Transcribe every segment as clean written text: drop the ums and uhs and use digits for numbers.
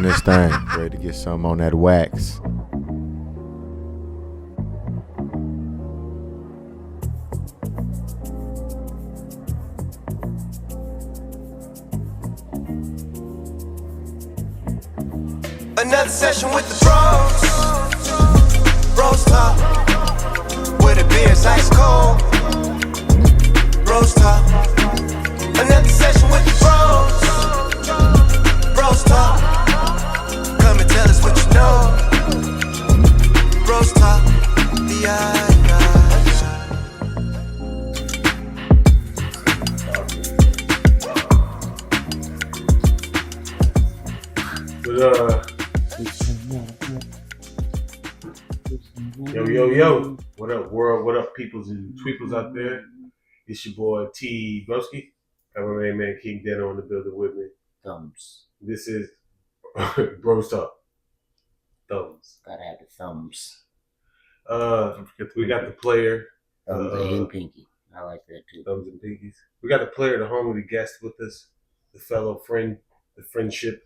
this thing. Ready to get something on that wax. Another session with the bros. BrosTalk. With a beer, it's ice cold. BrosTalk. Another session with the bros. BrosTalk. Come and tell us what you know. BrosTalk. Yo. What up, world? What up, peoples and tweeples out there? It's your boy T. Broski. I have my man King Denno in the building with me. Thumbs. This is BrosTalk. Thumbs. Gotta have the thumbs. We got the player. Thumbs and pinky. I like that too. Thumbs and pinkies. We got the player, the homie, the guest with us, the fellow friend, the friendship.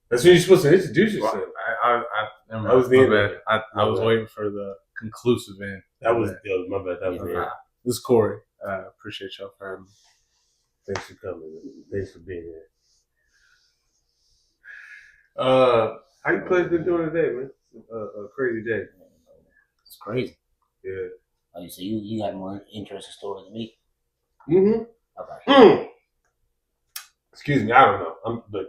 That's when you're supposed to introduce yourself. I was the end. I was waiting for the conclusive end. That was my bad. That was the end. This is Corey. Appreciate y'all for having me. Thanks for coming. Thanks for being here. How you players been doing today, man? A crazy day. It's crazy. Yeah. Oh, so you got more interesting story than me. Mm-hmm. Okay. Excuse me, I don't know. But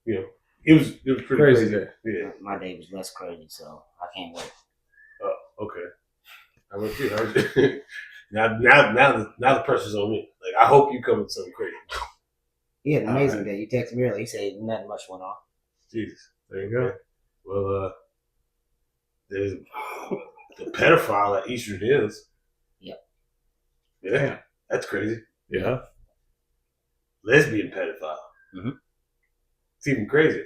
you know, it was pretty crazy day. Yeah. My day was less crazy, so I can't wait. Okay. How about you? Now the pressure's on me. Like, I hope you come with something crazy. He had an amazing day. You texted me earlier. He said nothing much went on. Jesus. There you go. Well, there's the pedophile at Eastern Hills. Yep. Yeah. That's crazy. Yeah. Lesbian pedophile. Mm-hmm. It's even crazy.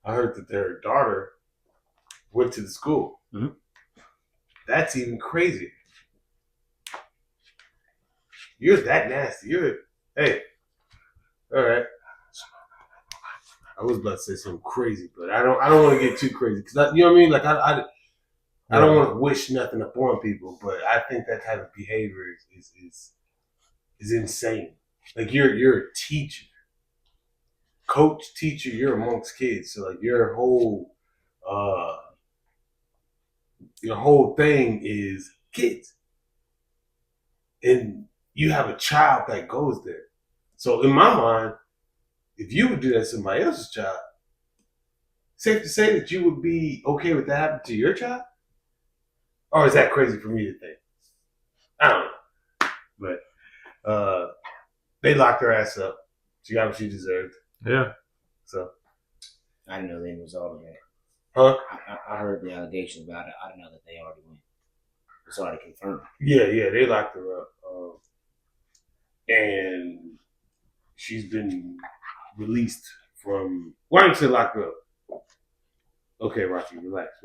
I heard that their daughter went to the school. Mm-hmm. That's even crazy. You're that nasty. Hey. All right. I was about to say something crazy, but I don't want to get too crazy because you know what I mean. Like I don't want to wish nothing upon people, but I think that type of behavior is insane. Like you're a teacher, coach, teacher. You're amongst kids, so like your whole thing is kids, and you have a child that goes there. So in my mind, if you would do that to somebody else's child, safe to say that you would be okay with that happening to your child? Or is that crazy for me to think? I don't know. But they locked her ass up. She got what she deserved. Yeah. So I didn't know the end result of that. Huh? I heard the allegations about it. I didn't know that they already went. It's already confirmed. Yeah, they locked her up. And she's been released from. Why don't you say locked her up? Okay, Rocky, relax.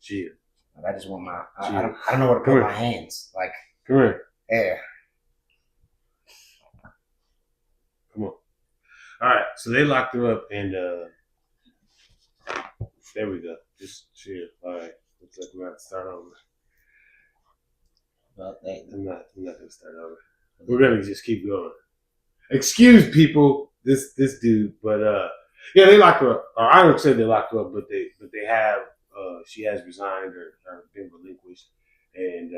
Chill. Like, I just want my. I don't know where to put my hands. Like, come here. Yeah. Come on. All right, so they locked her up, and there we go. Just chill. All right, looks like we're about to start over. Well, I'm not gonna start over. We're gonna just keep going. Excuse people, this dude, but yeah, they locked her up. Or I don't say they locked her up, but they have. She has resigned or been relinquished, and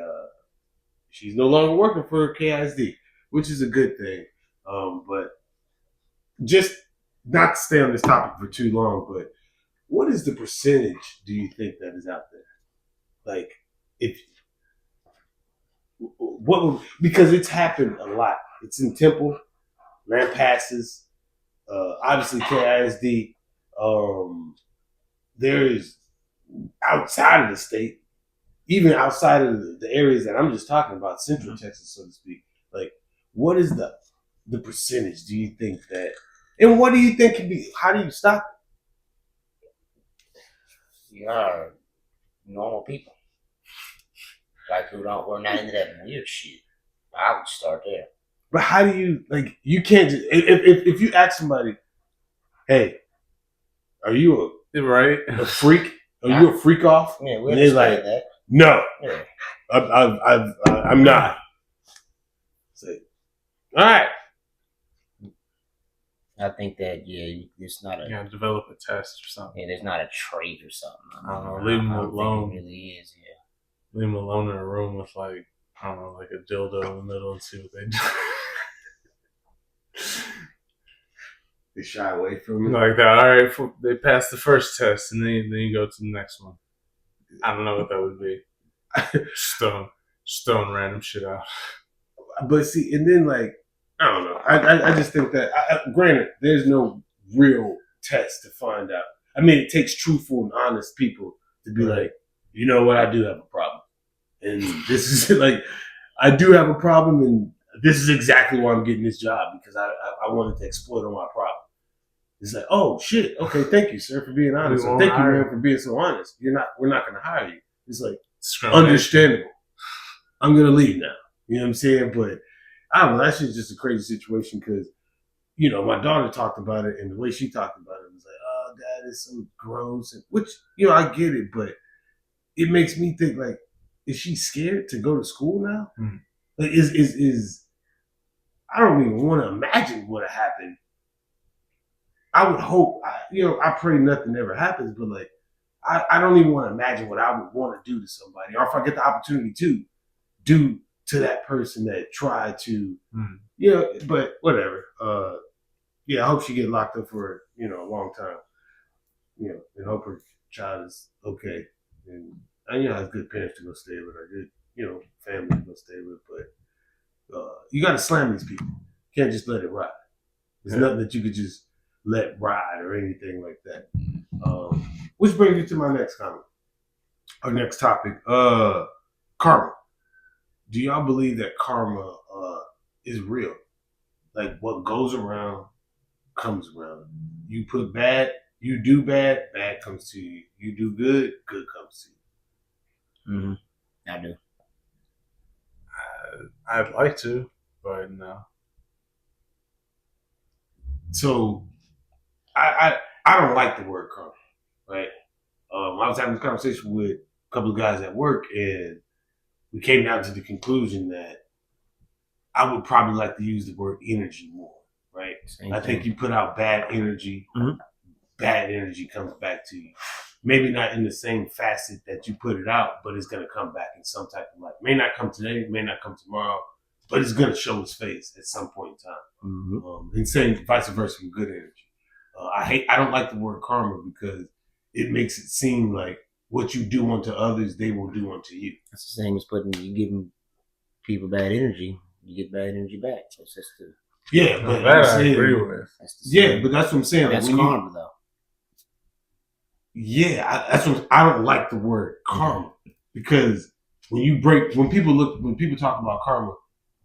she's no longer working for KISD, which is a good thing. But just not to stay on this topic for too long, but what is the percentage do you think that is out there? Like, because it's happened a lot. It's in Temple, Land Passes, obviously KISD. There is outside of the state, even outside of the areas that I'm just talking about, Central Texas, so to speak. Like, what is the percentage do you think that, and what do you think can be, how do you stop it? You are normal people. Like, we're not into that weird shit. I would start there. But how do you like? You can't just if you ask somebody, "Hey, are you Right? a freak? Are you a freak off?" Yeah, we And they're understand like, that. "No, Yeah. I'm not." Say, all right. I think that it's not You gotta develop a test or something. there's not a trait or something. I don't know. Leave them I don't alone. think it really is. Yeah. Leave them alone in a room with like I don't know, like a dildo in the middle and see what they do. They shy away from it. Like that. All right, they passed the first test, and then you go to the next one. I don't know what that would be. Stone random shit out. But see, and then like I don't know. I just think that granted, there's no real test to find out. I mean, it takes truthful and honest people to be like, you know what, I do have a problem, and this is like, I do have a problem, and this is exactly why I'm getting this job because I wanted to exploit on my problem. It's like, oh shit, okay, thank you, sir, for being honest. Or, thank you, man, for being so honest. We're not going to hire you. It's like understandable. I'm gonna leave now. You know what I'm saying? But I don't know. That shit's just a crazy situation because, you know, my daughter talked about it, and the way she talked about it was like, oh, God, it's so gross. And, which, you know, I get it, but it makes me think, like, is she scared to go to school now? Mm. Like, I don't even want to imagine what would happen. I would hope, I pray nothing ever happens, but, like, I don't even want to imagine what I would want to do to somebody, or if I get the opportunity to do to that person that tried to, but whatever. I hope she get locked up for, a long time, and hope her child is okay. And has good parents to go stay with, or good, family to go stay with. But you got to slam these people. You can't just let it ride. There's nothing that you could just let ride or anything like that. Which brings me to my next comment, our next topic, karma. Do y'all believe that karma is real? Like what goes around comes around. You put bad, you do bad, bad comes to you. You do good, good comes to you. Mm-hmm. I do. I'd like to, but no. So I don't like the word karma, right? I was having this conversation with a couple of guys at work, and we came down to the conclusion that I would probably like to use the word energy more, right? I think you put out bad energy, bad energy comes back to you. Maybe not in the same facet that you put it out, but it's going to come back in some type of light. May not come today, may not come tomorrow, but it's going to show its face at some point in time. Mm-hmm. And same vice versa with good energy. I don't like the word karma because it makes it seem like what you do unto others, they will do unto you. That's the same as you giving people bad energy, you get bad energy back. So it's just but I agree with. But that's what I'm saying. That's karma, though. Yeah, that's what I don't like the word karma because when people talk about karma,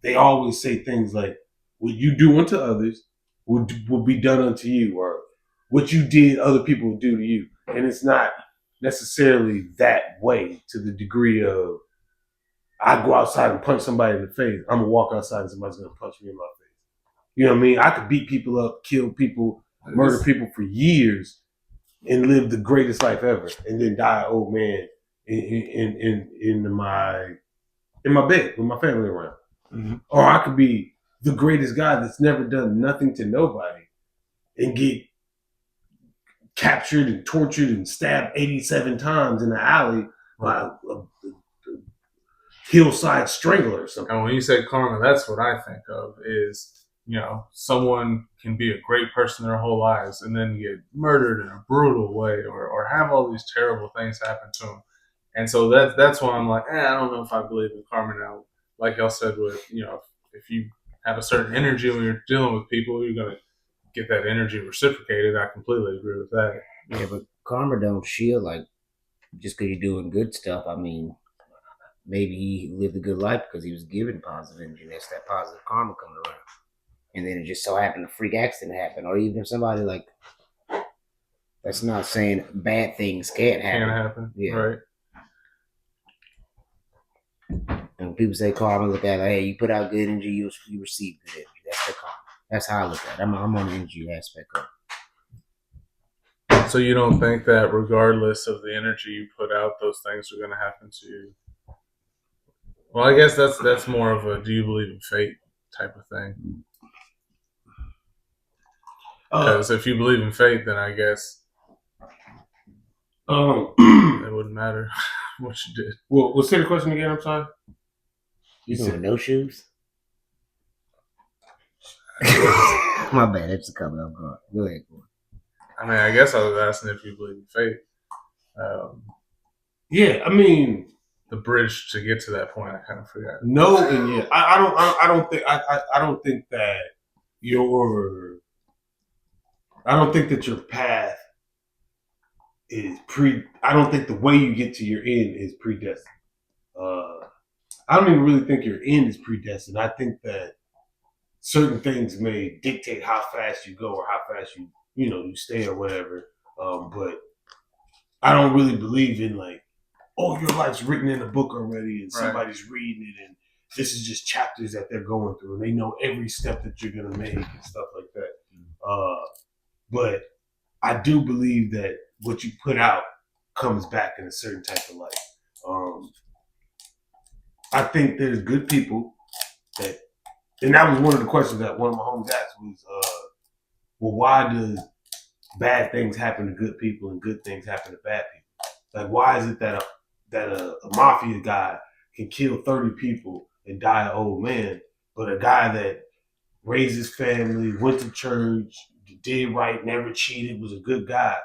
they always say things like, "What you do unto others will be done unto you," or "What you did, other people will do to you." And it's not necessarily that way to the degree of I go outside and punch somebody in the face. I'm gonna walk outside and somebody's gonna punch me in my face. You know what I mean? I could beat people up, kill people, murder people for years, and live the greatest life ever, and then die an old man in my bed with my family around. Mm-hmm. Or I could be the greatest guy that's never done nothing to nobody and get captured and tortured and stabbed 87 times in the alley by a hillside strangler or something. And when you say karma, that's what I think of is, someone can be a great person their whole lives and then get murdered in a brutal way or have all these terrible things happen to them. And so that's why I'm like, I don't know if I believe in karma now. Like y'all said, with, if you have a certain energy when you're dealing with people, you're going to get that energy reciprocated. I completely agree with that. Yeah, but karma don't shield, like, just because you're doing good stuff. I mean, maybe he lived a good life because he was given positive energy. That's that positive karma coming around. And then it just so happened a freak accident happened. Or even if somebody, like, that's not saying bad things can't happen. Yeah. Right. And when people say karma, look at it like, hey, you put out good energy, you receive good energy. That's the karma. That's how I look at it. I'm on the energy aspect of it. So you don't think that regardless of the energy you put out, those things are going to happen to you? Well, I guess that's more of a do you believe in fate type of thing. Because if you believe in fate, then I guess it wouldn't matter what you did. Well, say the question again. I'm sorry. You doing no shoes? My bad. That's a couple of guard. Go ahead, boy. I mean, I guess I was asking if you believe in fate. Yeah, I mean, the bridge to get to that point, I kind of forgot. No, and yeah, I don't think that your path is I don't think the way you get to your end is predestined. I don't even really think your end is predestined. I think that certain things may dictate how fast you go or how fast you stay or whatever. But I don't really believe in like, oh, your life's written in a book already and somebody's reading it and this is just chapters that they're going through and they know every step that you're gonna make and stuff like that. But I do believe that what you put out comes back in a certain type of light. I think there's good people and that was one of the questions that one of my homies asked was, well, why does bad things happen to good people and good things happen to bad people? Like, why is it that a mafia guy can kill 30 people and die an old man, but a guy that raised his family, went to church, did right, never cheated, was a good guy,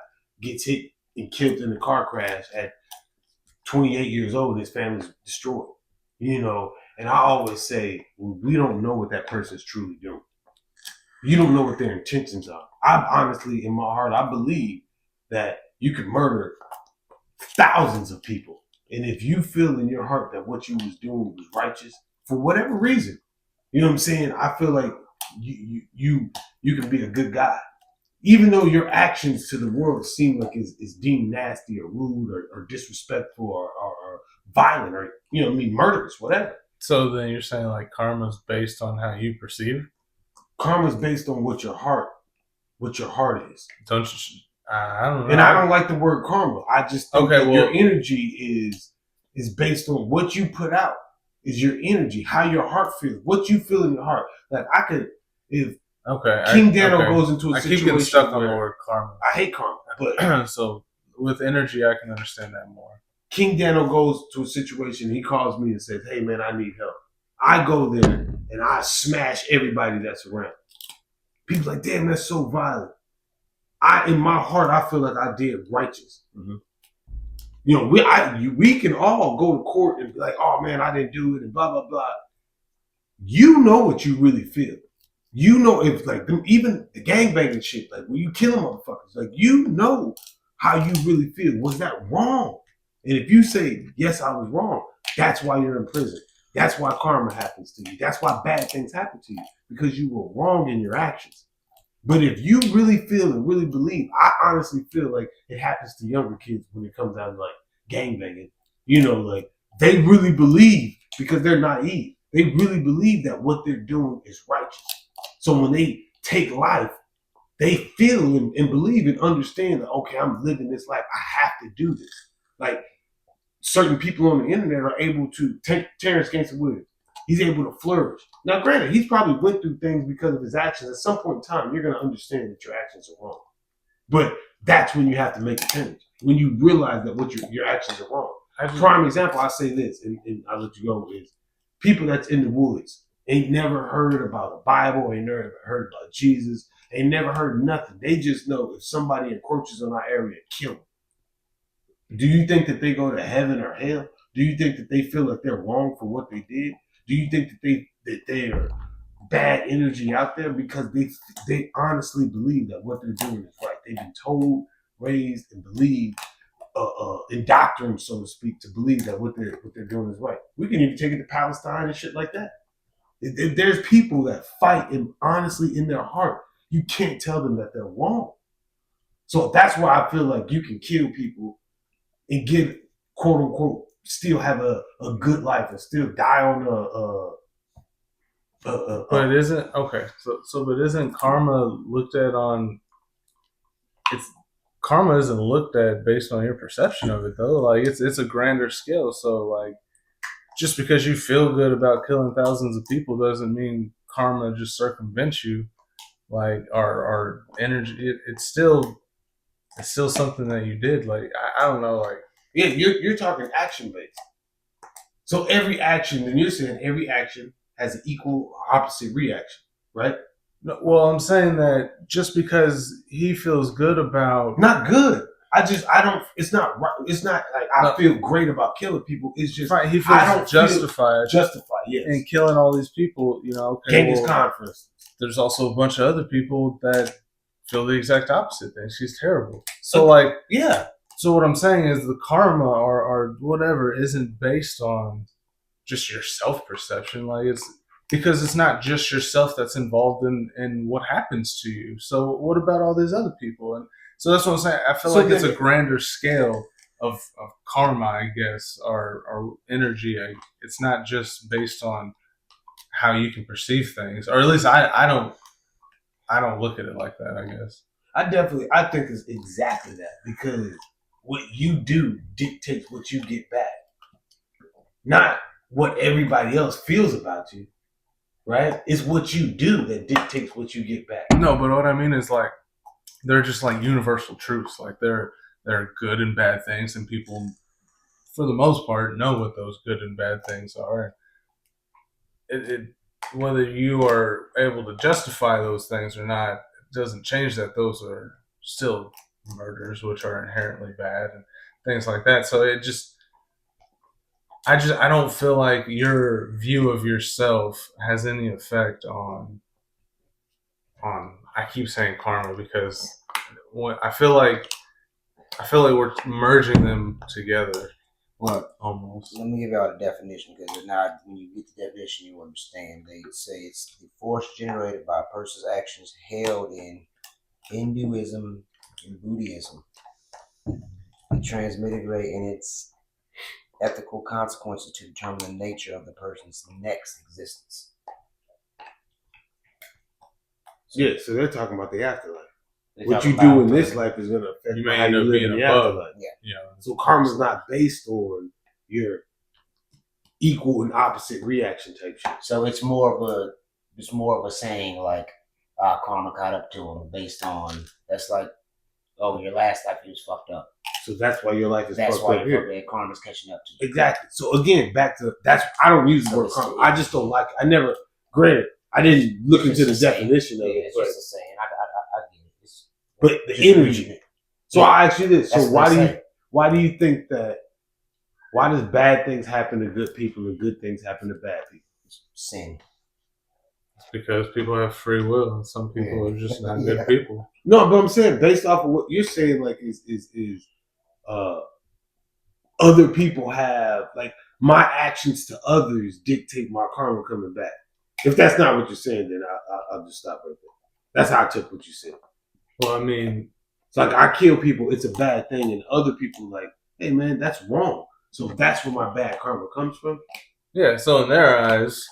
gets hit and killed in a car crash at 28 years old and his family's destroyed? And I always say, well, we don't know what that person's truly doing. You don't know what their intentions are. I honestly, in my heart, I believe that you could murder thousands of people. And if you feel in your heart that what you was doing was righteous, for whatever reason, you know what I'm saying? I feel like you can be a good guy. Even though your actions to the world seem like is deemed nasty or rude or disrespectful or violent or, murderous, whatever. So then you're saying like karma's based on how you perceive? Karma's based on what your heart is. Don't you? I don't know. And I don't like the word karma. I just think your energy is based on what you put out. Is your energy, how your heart feels, what you feel in your heart. Like King Daniel goes into a situation. I keep getting stuck on the word karma. I hate karma, but so with energy, I can understand that more. King Daniel goes to a situation. He calls me and says, "Hey man, I need help." I go there and I smash everybody that's around. People like, "Damn, that's so violent." In my heart, I feel like I did righteous. Mm-hmm. We can all go to court and be like, "Oh man, I didn't do it," and blah blah blah. You know what you really feel. You know if like even the gangbanging shit, like when you killing motherfuckers, like you know how you really feel. Was that wrong? And if you say, yes, I was wrong, that's why you're in prison. That's why karma happens to you. That's why bad things happen to you, because you were wrong in your actions. But if you really feel and really believe, I honestly feel like it happens to younger kids when it comes down to like gangbanging. Like they really believe, because they're naive, they really believe that what they're doing is righteous. So when they take life, they feel and believe and understand that, okay, I'm living this life. I have to do this. Like certain people on the internet are able to take Terrence Gangsta Williams. He's able to flourish. Now, granted, he's probably went through things because of his actions. At some point in time, you're going to understand that your actions are wrong. But that's when you have to make a change. When you realize that what your actions are wrong. Prime example, I say this, and I'll let you go, is people that's in the woods ain't never heard about the Bible, ain't never heard about Jesus, ain't never heard nothing. They just know if somebody encroaches on our area, kill them. Do you think that they go to heaven or hell? Do you think that they feel like they're wrong for what they did? Do you think that they are bad energy out there because they honestly believe that what they're doing is right? They've been told, raised, and believed, indoctrinated, so to speak, to believe that what they're doing is right. We can even take it to Palestine and shit like that. There's people that fight, and honestly, in their heart, you can't tell them that they're wrong. So that's why I feel like you can kill people and get, quote unquote, still have a good life and still die on But it isn't okay. But isn't karma looked at on? It's karma isn't looked at based on your perception of it though. Like it's a grander scale. So like, just because you feel good about killing thousands of people doesn't mean karma just circumvents you. Like our energy, it's still something that you did. Like I don't know. Like yeah, you're talking action based. So every action, and you're saying every action has an equal opposite reaction, right? no, well, I'm saying that just because he feels good about Not good. I don't. It's not right. It's not like I No. feel great about killing people. It's just right, he I don't feels justified justified. Yes. in killing all these people. You know, okay, Genghis well, Khan, for instance. there's also a bunch of other people that feel the exact opposite thing. She's terrible. So like, Yeah. so what I'm saying is the karma or whatever isn't based on just your self perception. Like it's because it's not just yourself that's involved in what happens to you. So what about all these other people? And so that's what I'm saying. I feel So like it's then- a grander scale of karma, I guess, or energy. It's not just based on how you can perceive things, or at least I don't look at it like that, I guess. I think it's exactly that because what you do dictates what you get back, not what everybody else feels about you. Right? It's what you do that dictates what you get back. No, but what I mean is like they're just like universal truths. Like there are good and bad things, and people, for the most part, know what those good and bad things are. It whether you are able to justify those things or not doesn't change that those are still murders, which are inherently bad and things like that. So I don't feel like your view of yourself has any effect on I keep saying karma because I feel like we're merging them together Well, almost. let me give y'all a definition because now when you get the definition, you understand. They say it's the force generated by a person's actions held in Hinduism and Buddhism. The transmitted rate in its ethical consequences to determine the nature of the person's next existence. Yeah, so they're talking about the afterlife. They What talk you about do in this life is going to affect You may how end you up live being in the above. afterlife. You know, So karma's not based on your equal and opposite reaction type shit. So it's more of a saying like karma caught up to him based on that's like, oh, your last life you was fucked up. So that's why your life is That's fucked why up here. your karma's catching up to you. Exactly. So again, back to that's I don't use the word karma. I just don't like it. I never granted I didn't look into the definition of Yeah, it, it's but, just a saying. I get it. It's but the just reading energy. it. So I ask you this. That's So what they say. why do you think that why does bad things happen to good people and good things happen to bad people? Sin. it's because people have free will and some people are just not Yeah. good people. No, but I'm saying based off of what you're saying, like is other people have like my actions to others dictate my karma coming back. If that's not what you're saying, then I'll just stop right there. That's how I took what you said. Well, I mean, It's like I kill people, it's a bad thing, and other people like, hey man, that's wrong. So that's where my bad karma comes from. yeah. So in their eyes,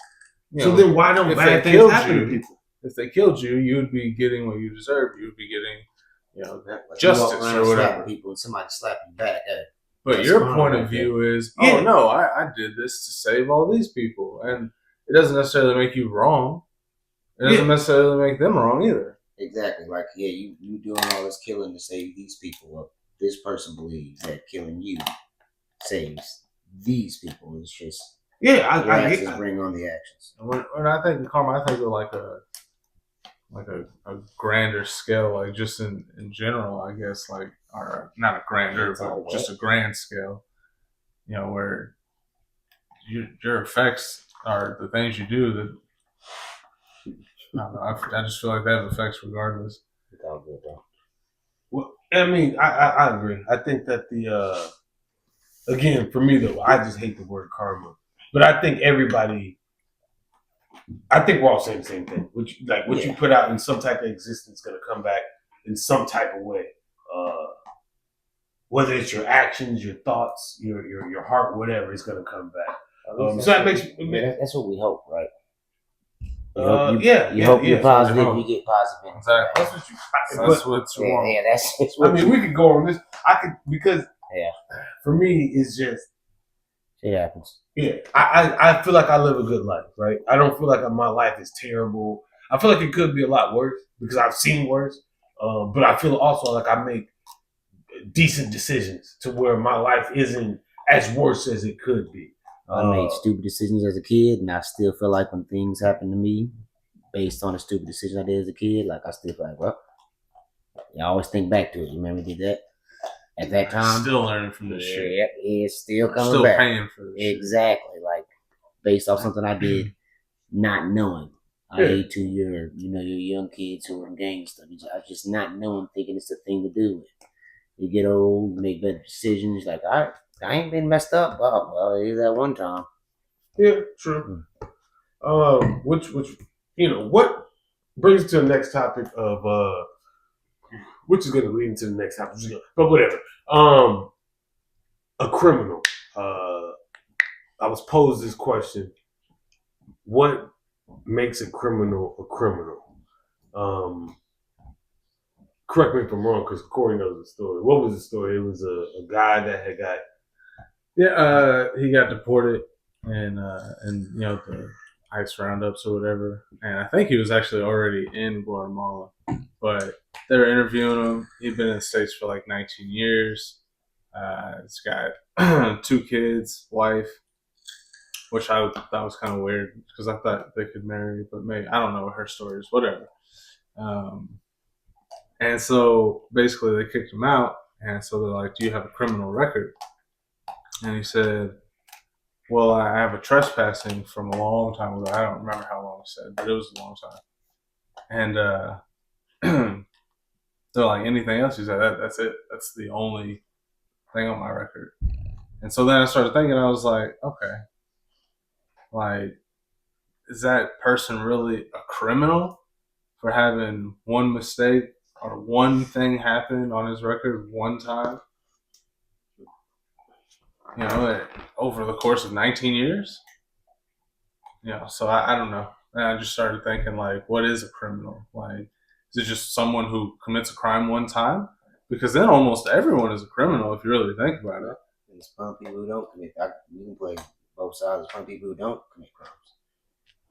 So then why don't if bad they things killed happen to you, people? if they killed you, you would be getting what you deserve. You would be getting, Like justice you walk around or whatever. slapping people and somebody slap you back. But That's your karma point right of view is, Yeah. oh no, I did this to save all these people, and it doesn't necessarily make you wrong. It doesn't necessarily make them wrong either. Exactly. Like, yeah, you doing all this killing to save these people. Well, this person believes that killing you saves these people. It's just Yeah, your I actions get that. bring on the actions. When I think of karma, I think of like a grander scale, like just in general, I guess, like, or not a grander, It's all but just a grand scale. Where your effects are the things you do that. I don't know, I just feel like they have effects regardless. It's all good, though. Well, I mean, I agree. I think that the again, for me though, I just hate the word karma. But I think we're all saying the same thing. What you put out in some type of existence is gonna come back in some type of way. whether it's your actions, your thoughts, your heart, whatever, it's gonna come back. So that makes that's what we hope, right? You hope you're positive, you get positive. Exactly. That's what you. That's what you want. Yeah, that's I what mean, we could go on this. I could because Yeah. for me, it's just it happens. yeah. I feel like I live a good life, right? I don't feel like my life is terrible. I feel like it could be a lot worse because I've seen worse. But I feel also like I make decent decisions to where my life isn't as worse as it could be. I made stupid decisions as a kid, and I still feel like when things happen to me, based on the stupid decision I did as a kid, like I still feel like, well, you always think back to it. You remember we did that at that time? Still learning from this shit. Yeah, it's still coming Still back. paying for this shit. Exactly, like based off something I did, not knowing. I hate to your young kids who are in gang stuff. I just not knowing, thinking it's the thing to do. You get old, you make better decisions. Like, all right, I ain't been messed up. Oh, well, it is that one time. Yeah, true. Which what brings us to the next topic of which is going to lead into the next topic, but whatever. A criminal. I was posed this question: what makes a criminal a criminal? Correct me if I'm wrong, because Corey knows the story. What was the story? It was a guy that had got he got deported and the ICE roundups or whatever, and I think he was actually already in Guatemala, but they were interviewing him. He'd been in the States for like 19 years. He's got 2 kids, wife, which I thought was kind of weird because I thought they could marry, but maybe I don't know what her story is, whatever. And so basically they kicked him out, and so they're like, "Do you have a criminal record?" And he said, "Well, I have a trespassing from a long time ago." I don't remember how long he said, but it was a long time. And they're like, "Anything else?" He said, "That's it. That's the only thing on my record." And so then I started thinking, I was like, okay, like, is that person really a criminal for having one mistake or one thing happen on his record one time? Over the course of 19 years? So I don't know. And I just started thinking, like, what is a criminal? Like, is it just someone who commits a crime one time? Because then almost everyone is a criminal if you really think about it. There's some people who don't commit. You can play both sides. There's some people who don't commit crimes.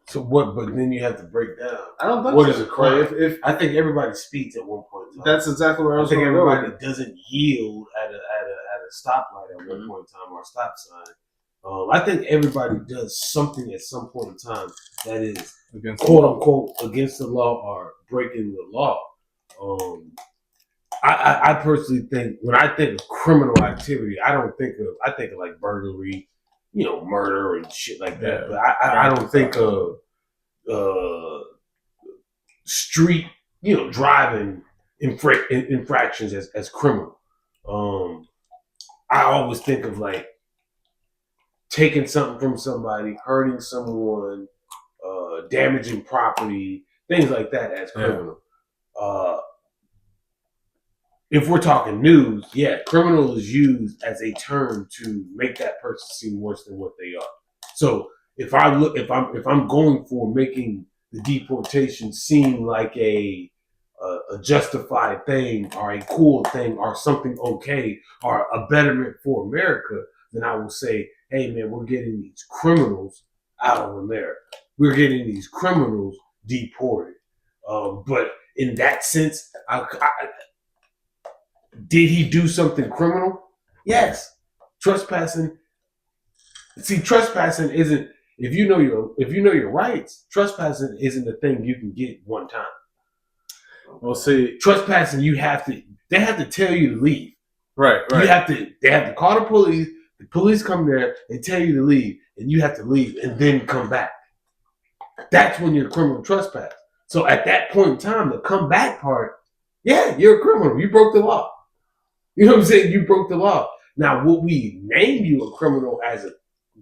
So what? But then you have to break down. I don't think what so. is a crime. If I think everybody speaks at one point in time. That's exactly where I was. I think going everybody to doesn't yield at a stoplight at one point in time or a stop sign. I think everybody does something at some point in time that is against quote unquote against the law or breaking the law. I personally think when I think of criminal activity, I think of like burglary, murder and shit like that. Yeah. But I don't think of street, driving infractions as criminal. I always think of like taking something from somebody, hurting someone, damaging property, things like that as criminal. If we're talking news, criminal is used as a term to make that person seem worse than what they are. So if I'm going for making the deportation seem like a justified thing or a cool thing or something okay or a betterment for America, then I will say, hey man, we're getting these criminals out of America. We're getting these criminals deported. But in that sense, did he do something criminal? Yes. Trespassing. See, trespassing isn't if you know your rights. Trespassing isn't a thing you can get one time. Well, see, trespassing they have to tell you to leave. Right. They have to call the police. The police come there and tell you to leave, and you have to leave and then come back. That's when you're a criminal trespass. So at that point in time, the come back part, you're a criminal. You broke the law. You know what I'm saying? You broke the law. Now, would we name you a criminal as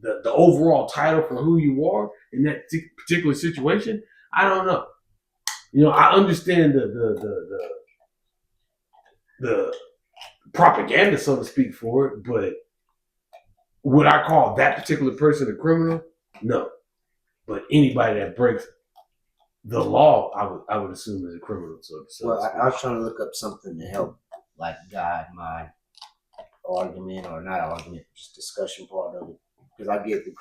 the overall title for who you are in that particular situation? I don't know. I understand the propaganda, so to speak, for it. But would I call that particular person a criminal? No. But anybody that breaks the law, I would assume is a criminal. So Well, I was trying to look up something to help, like, guide my argument, or not argument, just discussion part of it. Because I get that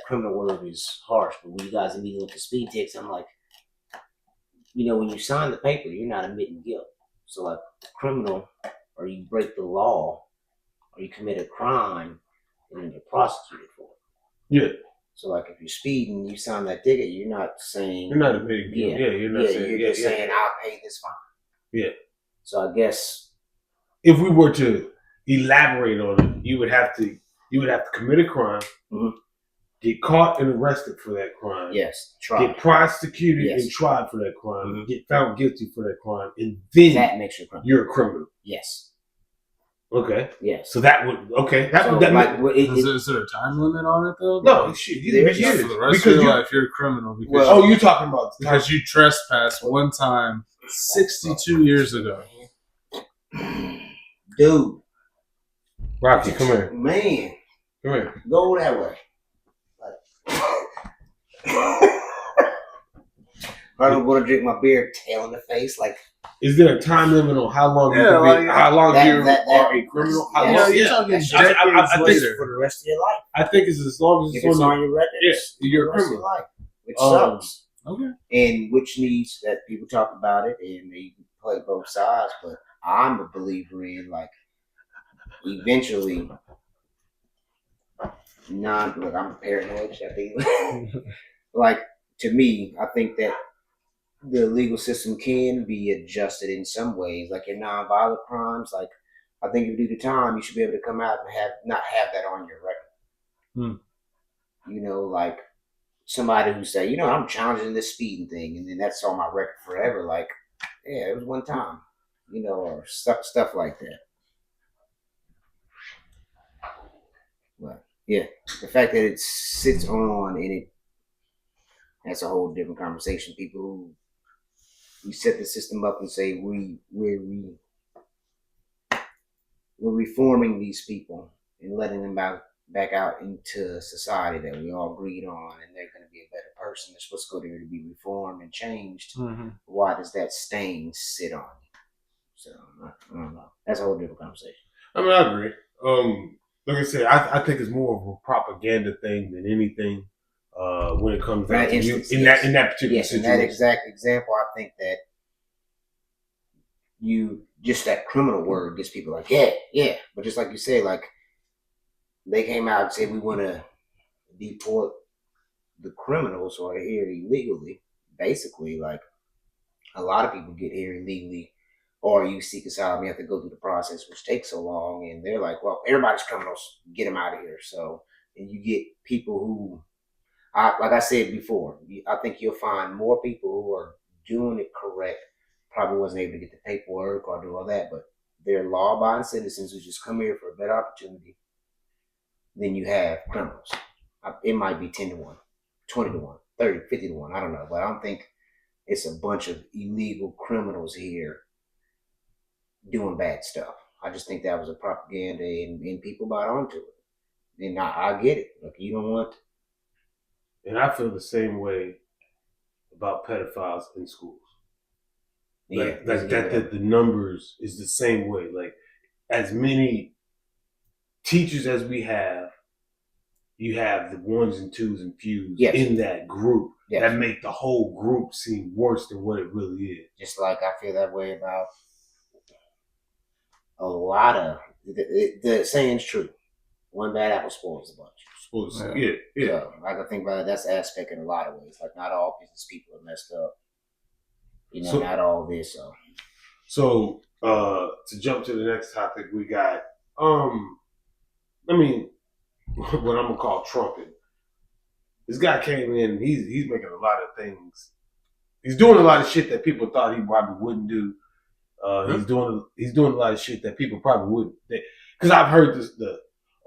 criminal word is harsh, but when you guys immediately look at speed tickets, I'm like, when you sign the paper, you're not admitting guilt. So, like, criminal, or you break the law, or you commit a crime, and then you're prosecuted for it. Yeah. So, like, if you're speeding, you sign that ticket, you're not saying... You're not admitting guilt. Yeah, you're not saying... You're just saying, I'll pay this fine. Yeah. So, I guess... If we were to elaborate on it, you would have to commit a crime, get caught and arrested for that crime. Yes. Get prosecuted and tried for that crime. Get found guilty for that crime. And then that makes you a criminal. You're a criminal. Yes. Okay. Yes. So that would Is there a time limit on it though? No, shit. For the rest of your life, you're a criminal. Because you're talking about because you trespassed one time 62 years ago. Dude. Rocky, come here. Man. Come here. Go that way. I'm going to drink my beer, tail in the face, like... Is there a time limit on how long you are a criminal? How long? You're talking decades later. For the rest of your life. I think it's as long as it's on your record. Yes, you're a criminal. Life, which sucks. Okay. And which needs that people talk about it, and they play both sides. But I'm a believer in, like, eventually... Look, I'm paranoid. I think, like, to me, I think that the legal system can be adjusted in some ways. Like, in nonviolent crimes, like, I think if you do the time, you should be able to come out and not have that on your record. Like somebody who say, I'm challenging this speeding thing, and then that's on my record forever. Like, yeah, it was one time, or stuff like that. But yeah, the fact that it sits on and that's a whole different conversation. People who we set the system up and say we're reforming these people and letting them back out into society that we all agreed on, and they're going to be a better person. They're supposed to go there to be reformed and changed. Why does that stain sit on you? So I don't know. That's a whole different conversation. I mean, I agree. Like I said, I think it's more of a propaganda thing than anything. When it comes down to you in that particular situation. In that exact example, I think that just that criminal word gets people like, yeah. But just like you say, like, they came out and said we want to deport the criminals who are here illegally. Basically, like, a lot of people get here illegally, or you seek asylum, you have to go through the process, which takes so long, and they're like, well, everybody's criminals, get them out of here. So, and you get people who, like I said before, I think you'll find more people who are doing it correct, probably wasn't able to get the paperwork or do all that, but they're law-abiding citizens who just come here for a better opportunity than you have criminals. It might be 10 to 1, 20 to 1, 30, 50 to 1, I don't know, but I don't think it's a bunch of illegal criminals here doing bad stuff. I just think that was a propaganda, and people bought onto it. And I get it. Like, you don't want... And I feel the same way about pedophiles in schools. The numbers is the same way. Like, as many teachers as we have, you have the ones and twos and fews in that group that make the whole group seem worse than what it really is. Just like I feel that way about a lot of... The saying's true. One bad apple spoils the bunch. Yeah. So, like, I think about it, that's the aspect in a lot of ways. Like, not all business people are messed up. Not all this. So, to jump to the next topic, we got, what I'm gonna call trumping. This guy came in, and he's making a lot of things. He's doing a lot of shit that people thought he probably wouldn't do. He's doing a lot of shit that people probably wouldn't. Because I've heard this,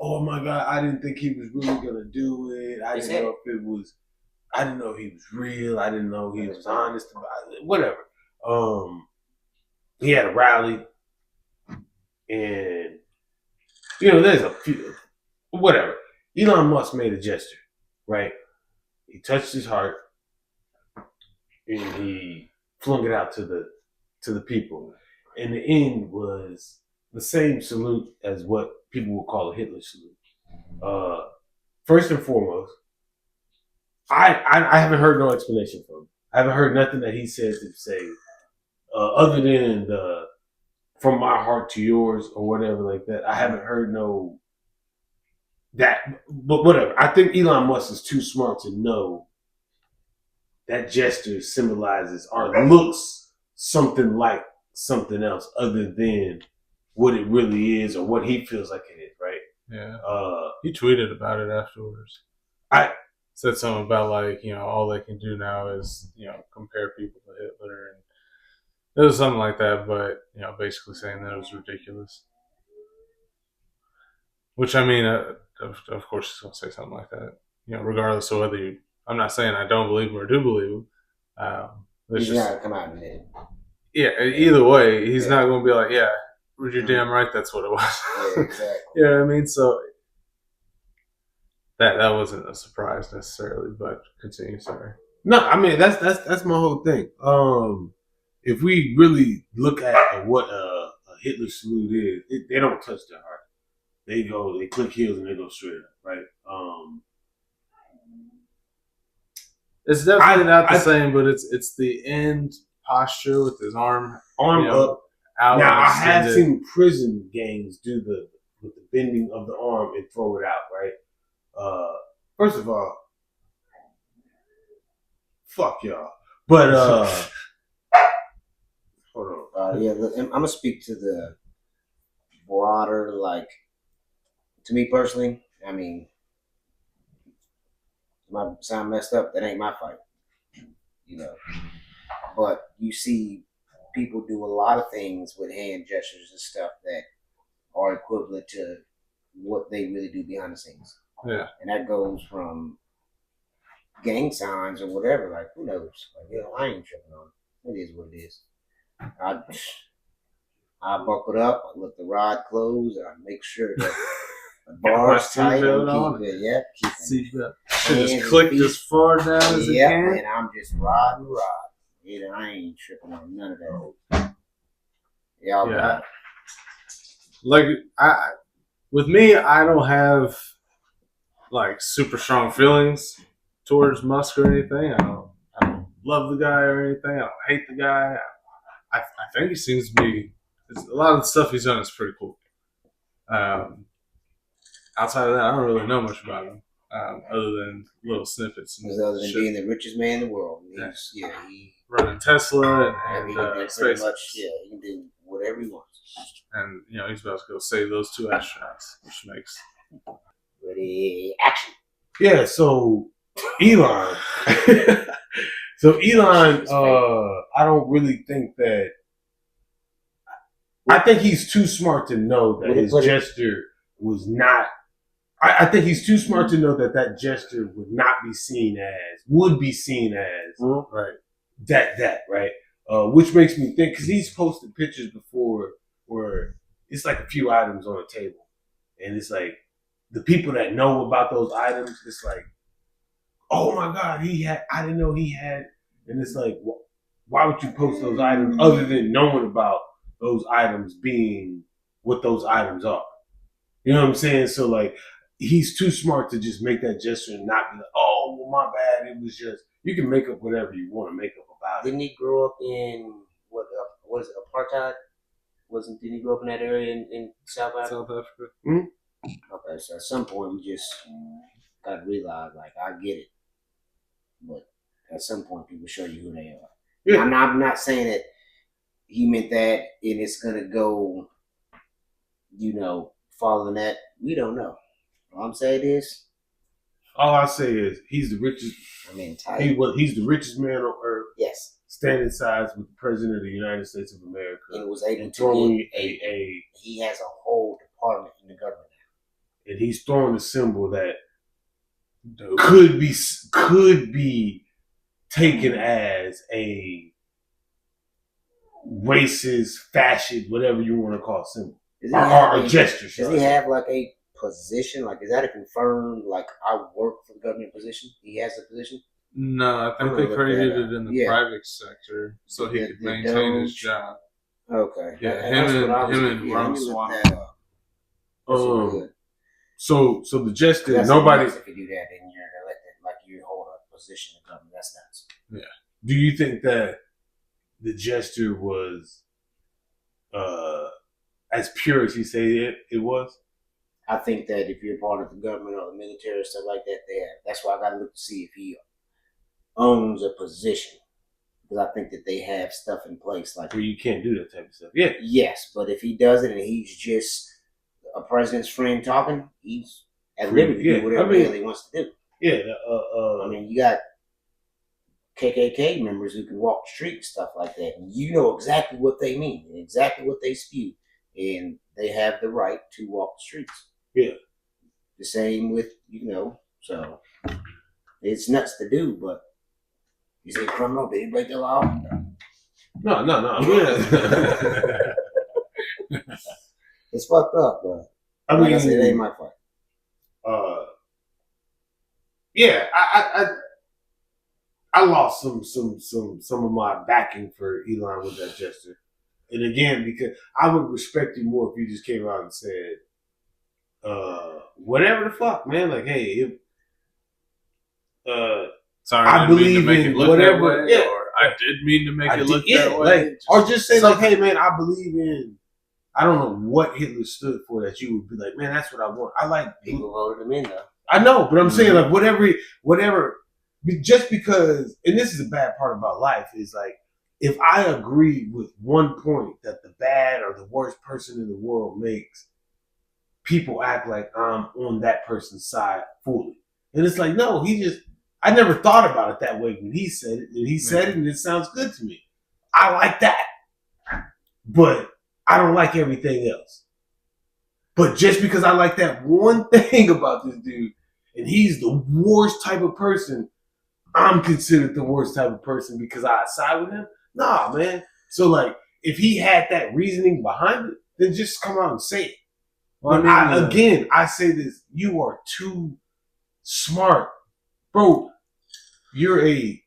oh my God, I didn't think he was really gonna do it. I didn't know if he was real. I didn't know he was honest about it. Whatever. He had a rally. And, there's a few, whatever. Elon Musk made a gesture, right? He touched his heart and he flung it out to the people. And the end was the same salute as what people would call a Hitler salute. First and foremost, I haven't heard no explanation from him. I haven't heard nothing that he said to say, other than the "from my heart to yours" or whatever like that. I haven't heard no that, but whatever. I think Elon Musk is too smart to know that gesture symbolizes or looks something like something else other than what it really is or what he feels like it is, right? Yeah. He tweeted about it afterwards. I said something about all they can do now is compare people to Hitler, and it was something like that. But basically saying that it was ridiculous. Which I mean, of course, he's gonna say something like that. Regardless of whether you. I'm not saying I don't believe him or do believe him. He's not gonna come out in it. Yeah. Either way, he's not gonna be like, yeah, you're damn right. That's what it was. Yeah, exactly. You know what I mean? So. That wasn't a surprise necessarily, but continue. Sorry. No, I mean that's my whole thing. If we really look at what a Hitler salute is, they don't touch their heart. They click heels and they go straight up, right? It's definitely not the same, but it's the end posture with his arm up. Out. Now I have seen prison gangs do with the bending of the arm and throw it out, right? First of all, fuck y'all. But hold on. Yeah, look, I'm gonna speak to the broader, to me personally. I mean, might sound messed up. That ain't my fight, But you see people do a lot of things with hand gestures and stuff that are equivalent to what they really do behind the scenes. Yeah. And that goes from gang signs or whatever. Like, who knows? I ain't tripping on it. It is what it is. I buckled up. I let the rod close. I make sure that the bar's tight. Keep it. Just clicked as far down as it can. And I'm just riding the rod. I ain't tripping on none of that. Y'all got it. With me, I don't have super strong feelings towards Musk or anything. I don't love the guy or anything. I don't hate the guy. I think he seems to be. A lot of the stuff he's done is pretty cool. Outside of that, I don't really know much about him, other than little snippets. Other than being the richest man in the world. He running Tesla and he can do SpaceX. he can do whatever he wants. And he's about to go save those 2 astronauts, which makes. Ready, action. Yeah, so Elon. I don't really think that. I think he's too smart to know that his gesture was not. I think he's too smart to know that gesture would be seen as right. That right, which makes me think because he's posted pictures before where it's like a few items on a table, and it's like the people that know about those items, it's like, oh my God, I didn't know he had, and it's like, why would you post those items other than knowing about those items being what those items are? You know what I'm saying? So he's too smart to just make that gesture and not be like, oh, well, my bad. It was just, you can make up whatever you want to make up about it. Didn't he grow up in, what is it, apartheid? Didn't he grow up in that area in South Africa? South Africa. Mm-hmm. Okay, so at some point we just got to realize, I get it. But at some point people show you who they are. Yeah. I'm not saying that he meant that and it's going to go, following that. We don't know. All I'm saying is. All I say is he's the richest. He's the richest man on earth. Yes. Standing sides with the president of the United States of America. And was able to throwing he has a whole department in the government now. And he's throwing a symbol that could be taken as a racist, fascist, whatever you want to call it symbol. Or gestures. Does he have like a position? Like, is that a confirmed, like, I work for the government position? He has a position? No, I think they created it in the private sector so he could maintain his job. Okay. Yeah, him and Ramaswamy. So the gesture, that's nobody. If you do that, then you're elected, like you hold a position in government. That's nuts. Yeah. Do you think that the gesture was as pure as he said it was? I think that if you're part of the government or the military or stuff like that, that's why I got to look to see if he owns a position. Because I think that they have stuff in place like where you can't do that type of stuff. Yeah. Yes, but if he does it and he's just a president's friend talking, he's at liberty to do whatever the hell he wants to do. Yeah. I mean, you got KKK members who can walk the street and stuff like that, and you know exactly what they mean and exactly what they spew, and they have the right to walk the streets. Yeah. The same with, so it's nuts to do, but is it criminal? Did he break the law? No. Yeah. It's fucked up, but I mean, like I said, it ain't my fault. Yeah, I lost some of my backing for Elon with that gesture, and again because I would respect you more if you just came out and said, whatever the fuck, man. Like, hey, sorry, I believe to make in it look whatever. That way, Yeah, or I did mean to make it look that way. Like, or just say like, hey, man, I believe in. I don't know what Hitler stood for that you would be like, man, that's what I want. I like people voted him in though. I know, but I'm saying like whatever, just because, and this is the bad part about life is like, if I agree with one point that the bad or the worst person in the world makes, people act like I'm on that person's side fully. And it's like, no, I never thought about it that way when he said it, and he said it, and it sounds good to me. I like that. But I don't like everything else. But just because I like that one thing about this dude, and he's the worst type of person, I'm considered the worst type of person because I side with him? Nah, man. So, like, if he had that reasoning behind it, then just come out and say it. Well, but I say this, you are too smart. Bro, you're a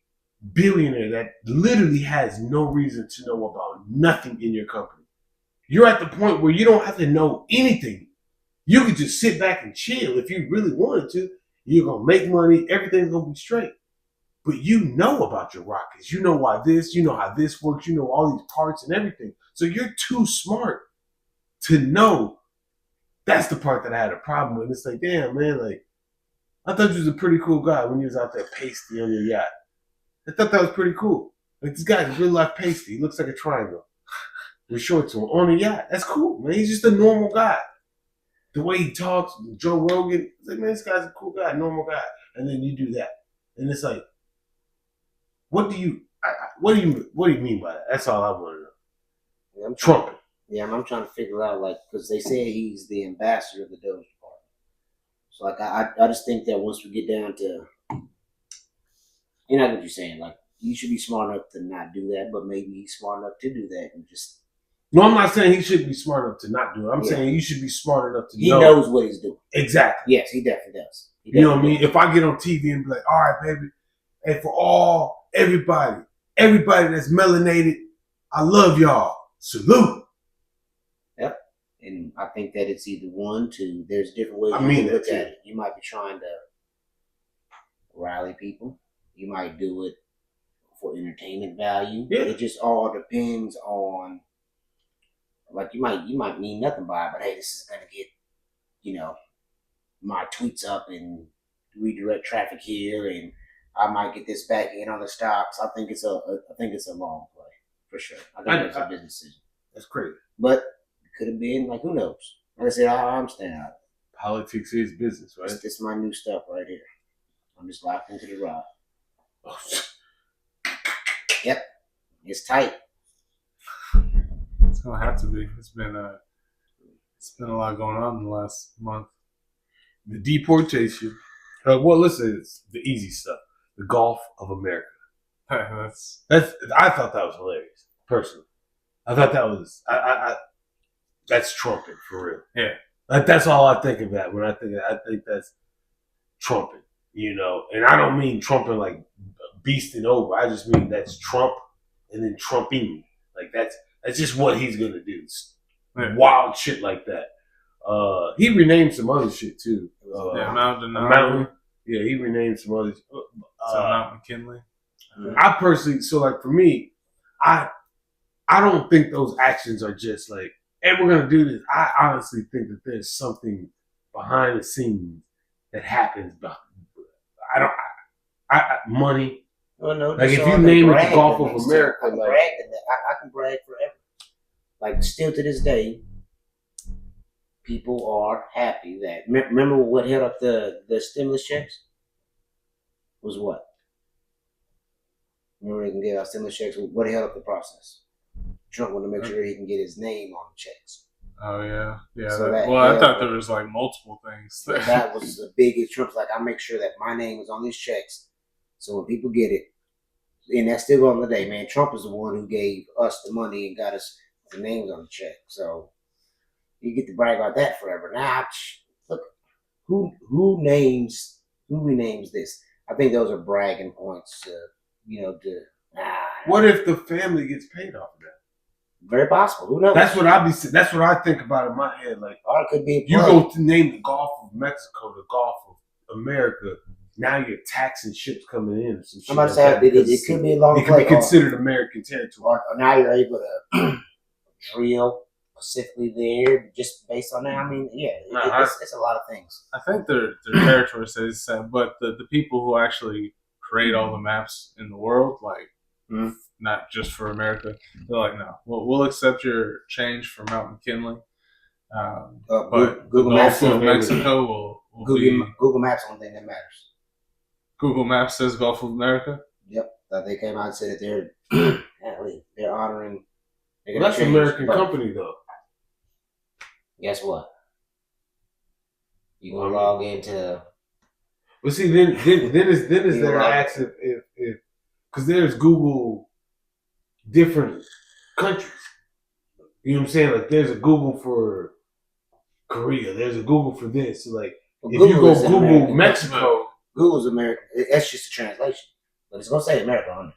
billionaire that literally has no reason to know about nothing in your company. You're at the point where you don't have to know anything. You could just sit back and chill if you really wanted to. You're going to make money. Everything's going to be straight. But you know about your rockets. You know why this. You know how this works. You know all these parts and everything. So you're too smart to know. That's the part that I had a problem with. It's like, damn, man, like, I thought you was a pretty cool guy when you was out there pasty on your yacht. I thought that was pretty cool. Like, this guy's real life pasty. He looks like a triangle with shorts on a yacht. That's cool, man. He's just a normal guy. The way he talks, Joe Rogan, it's like, man, this guy's a cool guy, normal guy. And then you do that. And it's like, what do you mean by that? That's all I want to know. Trump. Yeah, I'm trying to figure out, like, because they say he's the ambassador of the Doge Party. So, like, I just think that once we get down to, you know what you're saying, like, you should be smart enough to not do that, but maybe he's smart enough to do that and just. No, I'm not saying he should be smart enough to not do it. I'm saying you should be smart enough to know. He knows what he's doing. Exactly. Yes, he definitely does. You know what I mean? If I get on TV and be like, all right, baby, and for everybody that's melanated, I love y'all. Salute. Yep. And I think that it's either one, two. There's different ways you can look at it. You might be trying to rally people. You might do it for entertainment value. Yeah. It just all depends on, like, you might mean nothing by it, but hey, this is gonna get, my tweets up and redirect traffic here, and I might get this back in on the stocks. I think it's a long play for sure. I think it's a business decision. That's crazy. But it could have been, like, who knows? Like I said, I'm staying out. Politics is business, right? This is my new stuff right here. I'm just locked into the rod. Oh. Yep, it's tight. It's gonna have to be. It's been a lot going on in the last month. The deportation. Well, listen, it's the easy stuff. The Gulf of America. That's. I thought that was hilarious. Personally, I thought that was. that's trumping for real. Yeah. Like that's all I think about when I think that's trumping, you know. And I don't mean trumping like beasting over. I just mean that's Trump and then trumping. Like that's just what he's gonna do. Yeah. Wild shit like that. He renamed some other shit too. Mountain. Yeah, he renamed some other. Mount McKinley. I personally, so like for me, I don't think those actions are just like, hey, we're gonna do this. I honestly think that there's something behind the scenes that happens. Money. Well, no, Like if so you I can name it brag the Gulf to of them. America, I can like brag to them. I can brag forever. Like still to this day, people are happy that. Remember what held up the stimulus checks? Was what? Remember they can get our stimulus checks. What held up the process? Trump wanted to make sure he can get his name on the checks. Oh yeah. So I thought there was like multiple things. That was the biggest. Trump's like, I make sure that my name is on these checks, so when people get it, and that's still on the day, man. Trump is the one who gave us the money and got us the names on the check. So you get to brag about that forever. Now, look, who renames this? I think those are bragging points. what if the family gets paid off of that? Very possible. Who knows? That's what I think about in my head. Like, or it could be. You go to name the Gulf of Mexico, the Gulf of America. Now you're taxing ships coming in. Some shit I'm about to like say it could be a long play. It could be considered American territory. Or now you're able to drill specifically there just based on that. I mean, yeah, it's a lot of things. I think their territory stays the same, but the people who actually create all the maps in the world, like not just for America, they're like, no, we'll accept your change for Mount McKinley, but Google the Maps Gulf of Mexico will be Google Maps the only thing that matters. Google Maps says Gulf of America. Yep, that they came out and said that they're honoring. Well, that's an American company, though. Guess what? You gonna log into. But see, then is there ask if because there's Google different countries. You know what I'm saying? Like there's a Google for Korea. There's a Google for this. So like if you go Google American, Mexico. Google's American. That's just a translation, but it's gonna say America on it.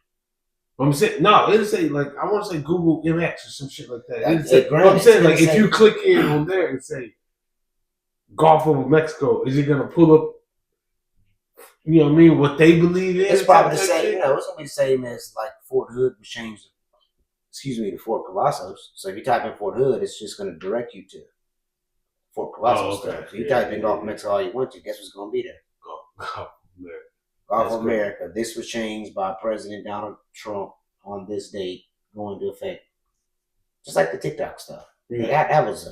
I'm saying no. It'll say like I want to say Google MX or some shit like that. I'm saying like if you click in on there and say Gulf of Mexico, is it gonna pull up? You know what I mean? What they believe in? It's probably the same. You know, it's gonna be the same as like Fort Hood was changed. To Fort Cavazos. So if you type in Fort Hood, it's just gonna direct you to Fort Cavazos stuff. So you type in Gulf of Mexico all you want to, guess what's gonna be there? Gulf of America. This was changed by President Donald Trump on this date, going into effect. Just like the TikTok stuff. Yeah. That was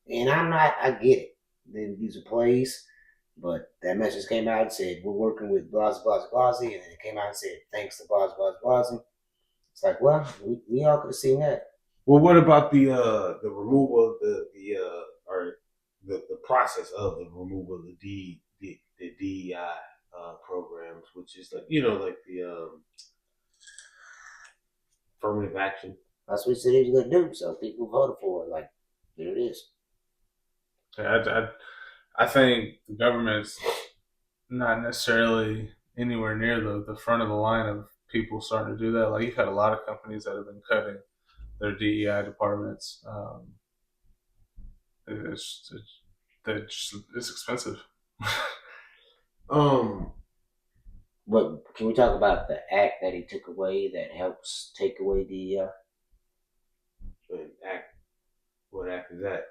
and I get it. These are plays, but that message came out and said, we're working with Blas, and then it came out and said, thanks to Blas. It's like, well, we all could have seen that. Well, what about the removal of the process of the removal of the DEI programs, which is like like the affirmative action. That's what he said he was gonna do. So people voted for it. Like there it is. Yeah, I think the government's not necessarily anywhere near the front of the line of people starting to do that. Like you've had a lot of companies that have been cutting their DEI departments. It's expensive. But can we talk about the act that he took away that helps take away DEI? What act is that?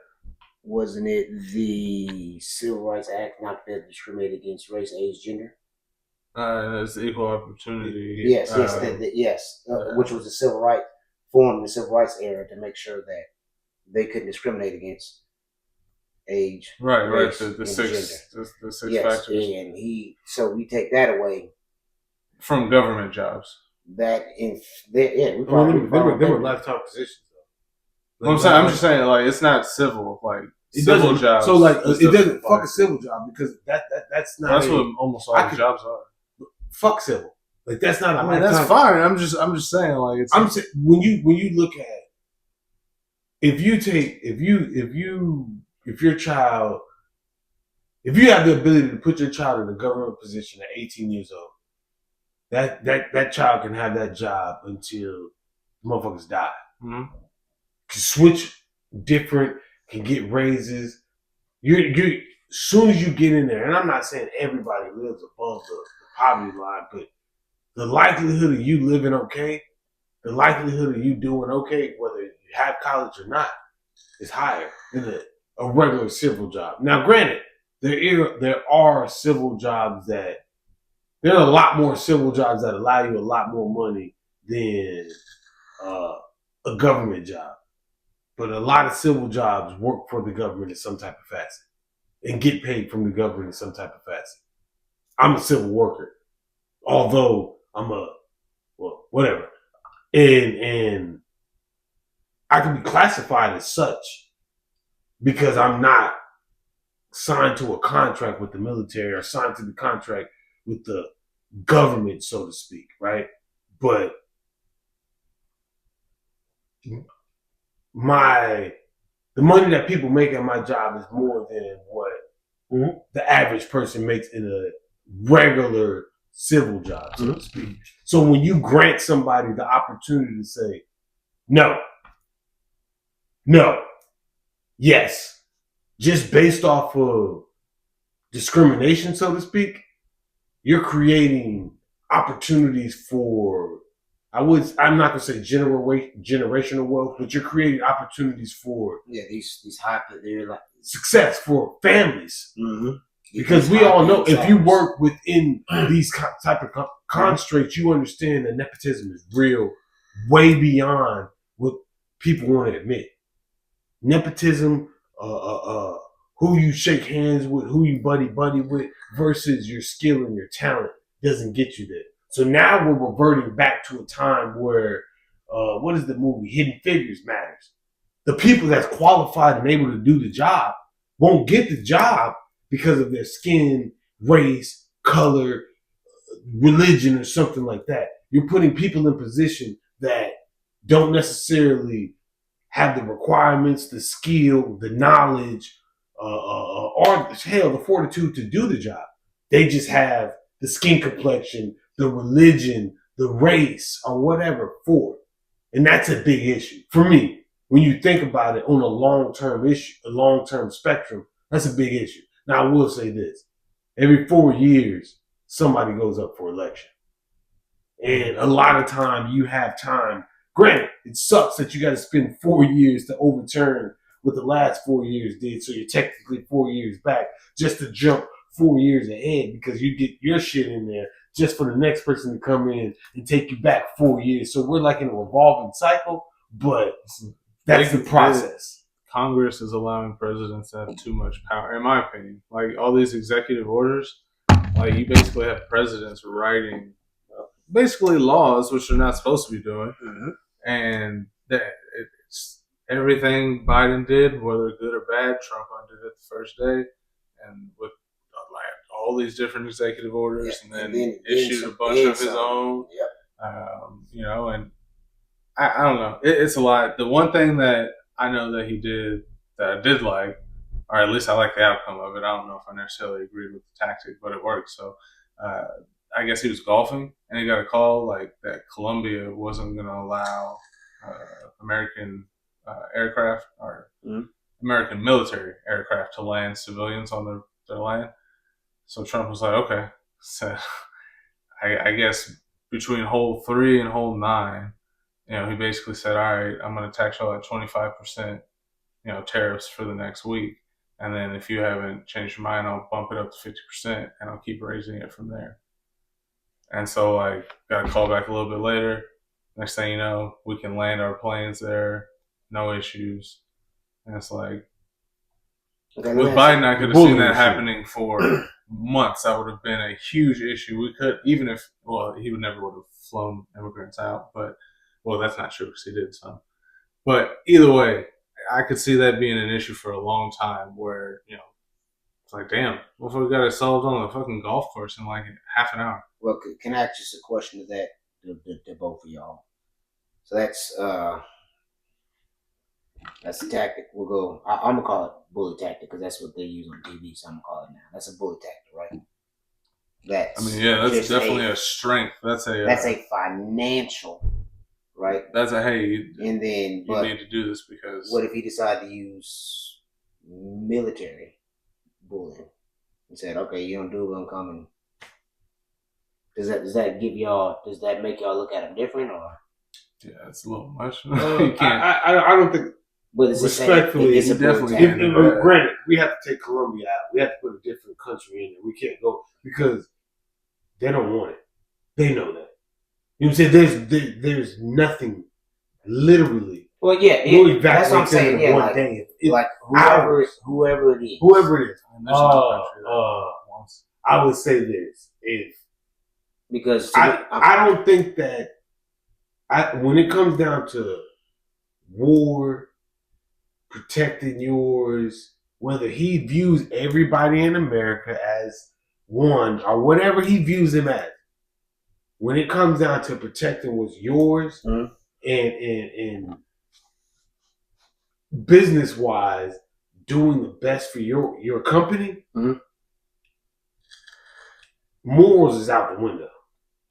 Wasn't it the Civil Rights Act not to discriminate against race, age, gender? It's equal opportunity. Yes, which was the civil rights formed in the civil rights era to make sure that they couldn't discriminate against age, race, the six And factors. we take that away from government jobs. They were lifetime positions. Like, I'm just saying, like it's not civil, like civil jobs. So like it doesn't fuck a civil job because that's not. That's what almost all the jobs are. Fuck civil. Like that's not. That's fine. I'm just saying, like it's. I'm saying when you look at if you have the ability to put your child in a government position at 18 years old, that child can have that job until motherfuckers die. Mm-hmm. Can switch different, can get raises. You as soon as you get in there, and I'm not saying everybody lives above the poverty line, but the likelihood of you living okay, the likelihood of you doing okay, whether you have college or not, is higher than a regular civil job. Now, granted, there are civil jobs that there are a lot more civil jobs that allow you a lot more money than a government job. But a lot of civil jobs work for the government in some type of facet and get paid from the government in some type of facet. I'm a civil worker, although I'm whatever. And I can be classified as such because I'm not signed to a contract with the military or signed to the contract with the government, so to speak, right? But the money that people make at my job is more than what the average person makes in a regular civil job, so to speak. So when you grant somebody the opportunity to say, no, yes, just based off of discrimination, so to speak, you're creating opportunities for, I'm not gonna say generational wealth, but you're creating opportunities for these high, they're like success for families. Because we all know if you work within these type of constraints, you understand that nepotism is real, way beyond what people want to admit. Nepotism, who you shake hands with, who you buddy with, versus your skill and your talent doesn't get you there. So now we're reverting back to a time where, what is the movie? Hidden Figures matters. The people that's qualified and able to do the job won't get the job because of their skin, race, color, religion, or something like that. You're putting people in position that don't necessarily have the requirements, the skill, the knowledge, or hell, the fortitude to do the job. They just have the skin complexion, the religion, the race, or whatever for it. And that's a big issue. For me, when you think about it on a long-term issue, a long-term spectrum, that's a big issue. Now, I will say this. Every 4 years, somebody goes up for election. And a lot of time, you have time. Granted, it sucks that you got to spend 4 years to overturn what the last 4 years did. So you're technically 4 years back just to jump 4 years ahead because you get your shit in there just for the next person to come in and take you back 4 years. So we're like in a revolving cycle, but that's the process. Congress is allowing presidents to have too much power, in my opinion. Like all these executive orders, like you basically have presidents writing basically laws, which they're not supposed to be doing. And that it's everything Biden did, whether good or bad, Trump undid it the first day. And with like all these different executive orders, and then issued a bunch of his own. You know, and I don't know. It's a lot. The one thing that I know that he did that I did like, or at least I like the outcome of it. I don't know if I necessarily agreed with the tactic, but it worked. So I guess he was golfing and he got a call like that Colombia wasn't going to allow American aircraft or American military aircraft to land civilians on their land. So Trump was like, okay. So I guess between hole 3 and hole 9, you know, he basically said, all right, I'm going to tax y'all at 25%, you know, tariffs for the next week. And then if you haven't changed your mind, I'll bump it up to 50% and I'll keep raising it from there. And so, like, got a call back a little bit later. Next thing you know, we can land our planes there, no issues. And it's like, with Biden, I could have seen that happening for months. That would have been a huge issue. We could, even if, well, he would never would have flown immigrants out, but, well, that's not true because he did some. But either way, I could see that being an issue for a long time where, you know, it's like, damn, what if we got it solved on the fucking golf course in like half an hour? Well, can I ask just a question to that, to both of y'all? So that's, That's a tactic. We'll go. I'm gonna call it bully tactic because that's what they use on TV. So I'm gonna call it now. That's a bully tactic, right? That's. I mean, yeah, that's just definitely a strength. That's a financial, right? That's a hey. You And then, but need to do this because what if he decided to use military bullying and said, "Okay, you don't do it, I'm coming." Does that give y'all? Does that make y'all look at him different, or? yeah, it's a little much. You can't. I don't think. But it's Respectfully, it's a definitely bully can't tactic. do that. Granted, we have to take Colombia out. We have to put a different country in there. We can't go because they don't want it. They know that. You know what I'm saying? There's nothing, literally. Well, yeah, that's what I'm saying. Yeah, one day. Like whoever it is. Whoever it is. And there's no country that wants. I would say this: if Because I don't think that when it comes down to war, protecting yours, whether he views everybody in America as one or whatever he views them as, when it comes down to protecting what's yours and business wise, doing the best for your company, morals is out the window.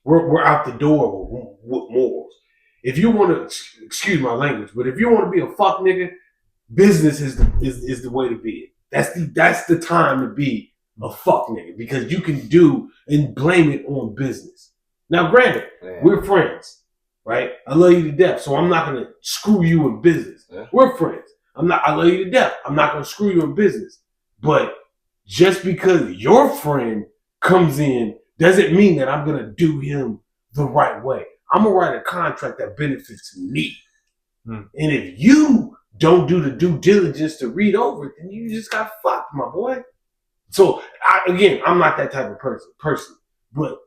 We're out the door with morals. If you want to, excuse my language, but if you want to be a fuck nigga, business is the way to be it. That's the time to be a fuck nigga because you can do and blame it on business. Now, granted, we're friends, right? I love you to death, so I'm not gonna screw you in business. Yeah. We're friends. I love you to death. I'm not gonna screw you in business. But just because your friend comes in doesn't mean that I'm gonna do him the right way. I'm gonna write a contract that benefits me. And if you don't do the due diligence to read over it, then you just got fucked, my boy. So I'm not that type of person. But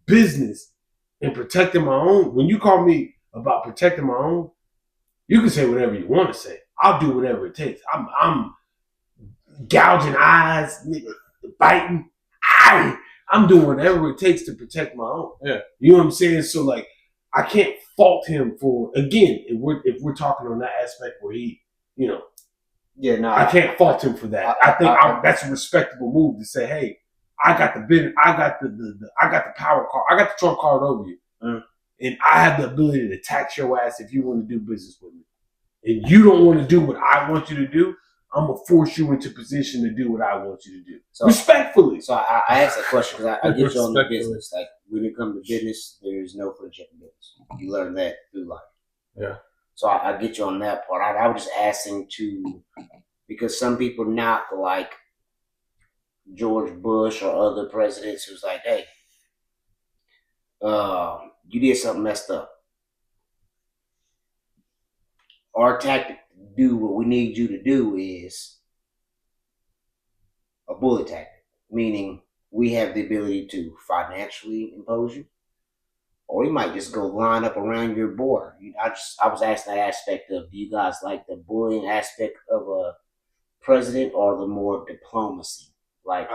business and protecting my own, when you call me about protecting my own, you can say whatever you want to say. I'll do whatever it takes. I'm gouging eyes, nigga, biting. I'm doing whatever it takes to protect my own. Yeah. You know what I'm saying? So like, I can't fault him for, again, if we're talking on that aspect where he, you know, yeah, no, I can't fault him for that. I think that's a respectable move to say, hey, I got the power card, I got the trump card over you, and I have the ability to tax your ass if you want to do business with me. And you don't want to do what I want you to do, I'm gonna force you into position to do what I want you to do, so, respectfully. So I asked that question because I get you on the business. Like when it comes to business, there's no friendship in business. You learn that through life. Yeah. So I get you on that part. I was just asking because some people knock like George Bush or other presidents who's like, hey, you did something messed up. Our tactic to do what we need you to do is a bully tactic, meaning we have the ability to financially impose you, or we might just go line up around your border. I was asking that aspect of, do you guys like the bullying aspect of a president or the more diplomacy? Like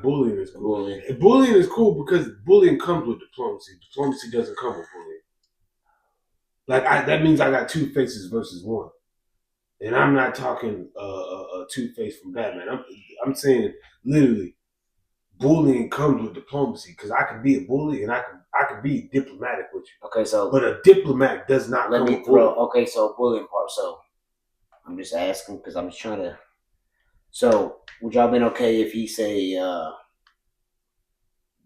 bullying is cool. Bullying is cool because bullying comes with diplomacy. Diplomacy doesn't come with bullying. Like that means I got two faces versus one, and I'm not talking a two-face from Batman. I'm saying literally, bullying comes with diplomacy because I can be a bully and I can be diplomatic with you. Okay, so but a diplomat does not. Let me throw. Okay, so bullying part. So I'm just asking because I'm just trying to. So would y'all been okay if he say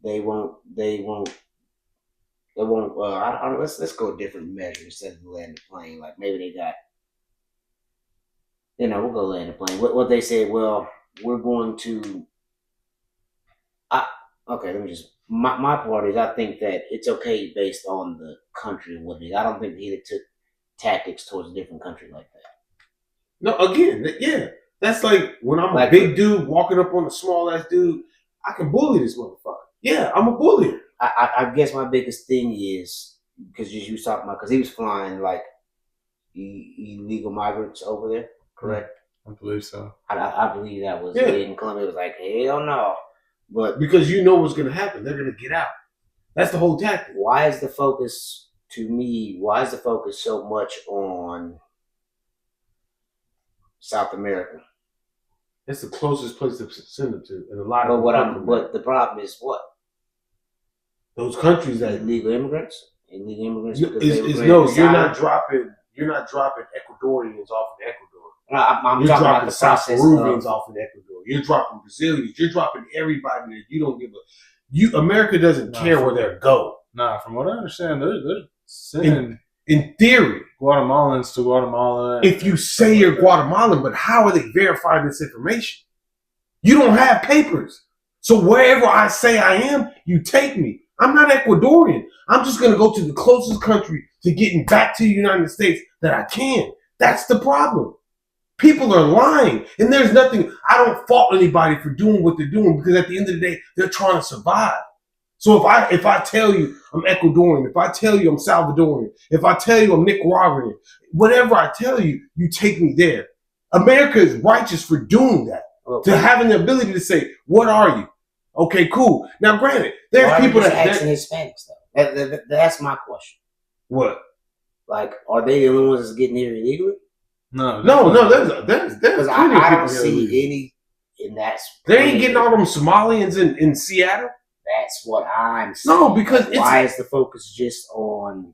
they won't? Let's go a different measure instead of land the plane. Like maybe they got. We'll go land the plane. What they say? Well, we're going to. Okay, let me just. My part is I think that it's okay based on the country and what it is. I don't think he took tactics towards a different country like that. No, again, yeah. That's like when I'm a big dude walking up on a small ass dude, I can bully this motherfucker. Yeah, I'm a bullier. I guess my biggest thing is because you was talking about because he was flying like illegal migrants over there, correct? I believe so. I believe that was in Colombia. It was like hell no, but because you know what's gonna happen, they're gonna get out. That's the whole tactic. Why is the focus so much on South America. It's the closest place to send them to, and a lot of But the problem is what? those countries that Illegal immigrants. Illegal immigrants. you're not dropping Ecuadorians off in Ecuador. I'm You're talking about dropping the South process Peruvians of, off in Ecuador. You're dropping Brazilians. You're dropping everybody that you don't give a. America doesn't care where they go. Nah, from what I understand, they're sending in theory Guatemalans to Guatemala. If you say you're Guatemalan, but how are they verifying this information? You don't have papers. So wherever I say I am, you take me. I'm not Ecuadorian. I'm just going to go to the closest country to getting back to the United States that I can. That's the problem. People are lying. And there's nothing, I don't fault anybody for doing what they're doing because at the end of the day, they're trying to survive. So if I tell you I'm Ecuadorian, if I tell you I'm Salvadorian, if I tell you I'm Nicaraguan, whatever I tell you, you take me there. America is righteous for doing that. To having the ability to say, what are you? Okay, cool. Now, granted, there's people that asking Hispanics though. That's my question. What? Like, are they the only ones that's getting here illegally? No. There's because I don't see any, and that's they ain't getting all them Somalians in Seattle. That's what I'm saying. No, because why is the focus just on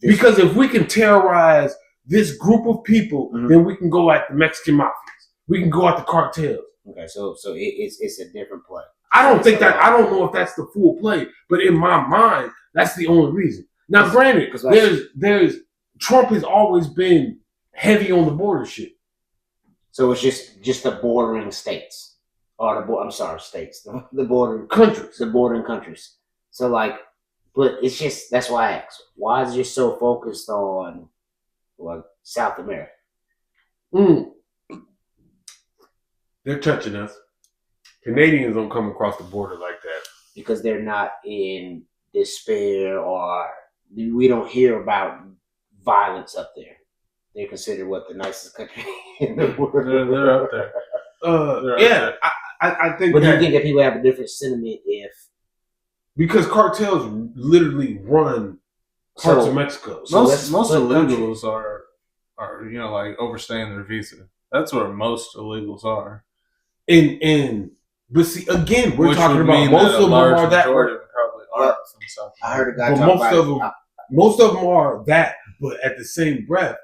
this? Because if we can terrorize this group of people, then we can go at the Mexican mafias. We can go at the cartels. Okay, so it's a different play. I don't think that. I don't know if that's the full play, but in my mind, that's the only reason. Now, granted, there's Trump has always been heavy on the border shit. So it's just the bordering states, or states, the bordering countries, the bordering countries. So but it's just that's why I asked. Why is it just so focused on South America? They're touching us. Canadians don't come across the border like that. Because they're not in despair or we don't hear about violence up there. They're considered the nicest country in the world. They're up there. I think. But do you think that people have a different sentiment because cartels literally run parts of Mexico. So most illegals are overstaying their visa. That's where most illegals are. But see, again, we're talking about most of them are that. Probably are from South America. I heard a guy talk about most of them are that, but at the same breath,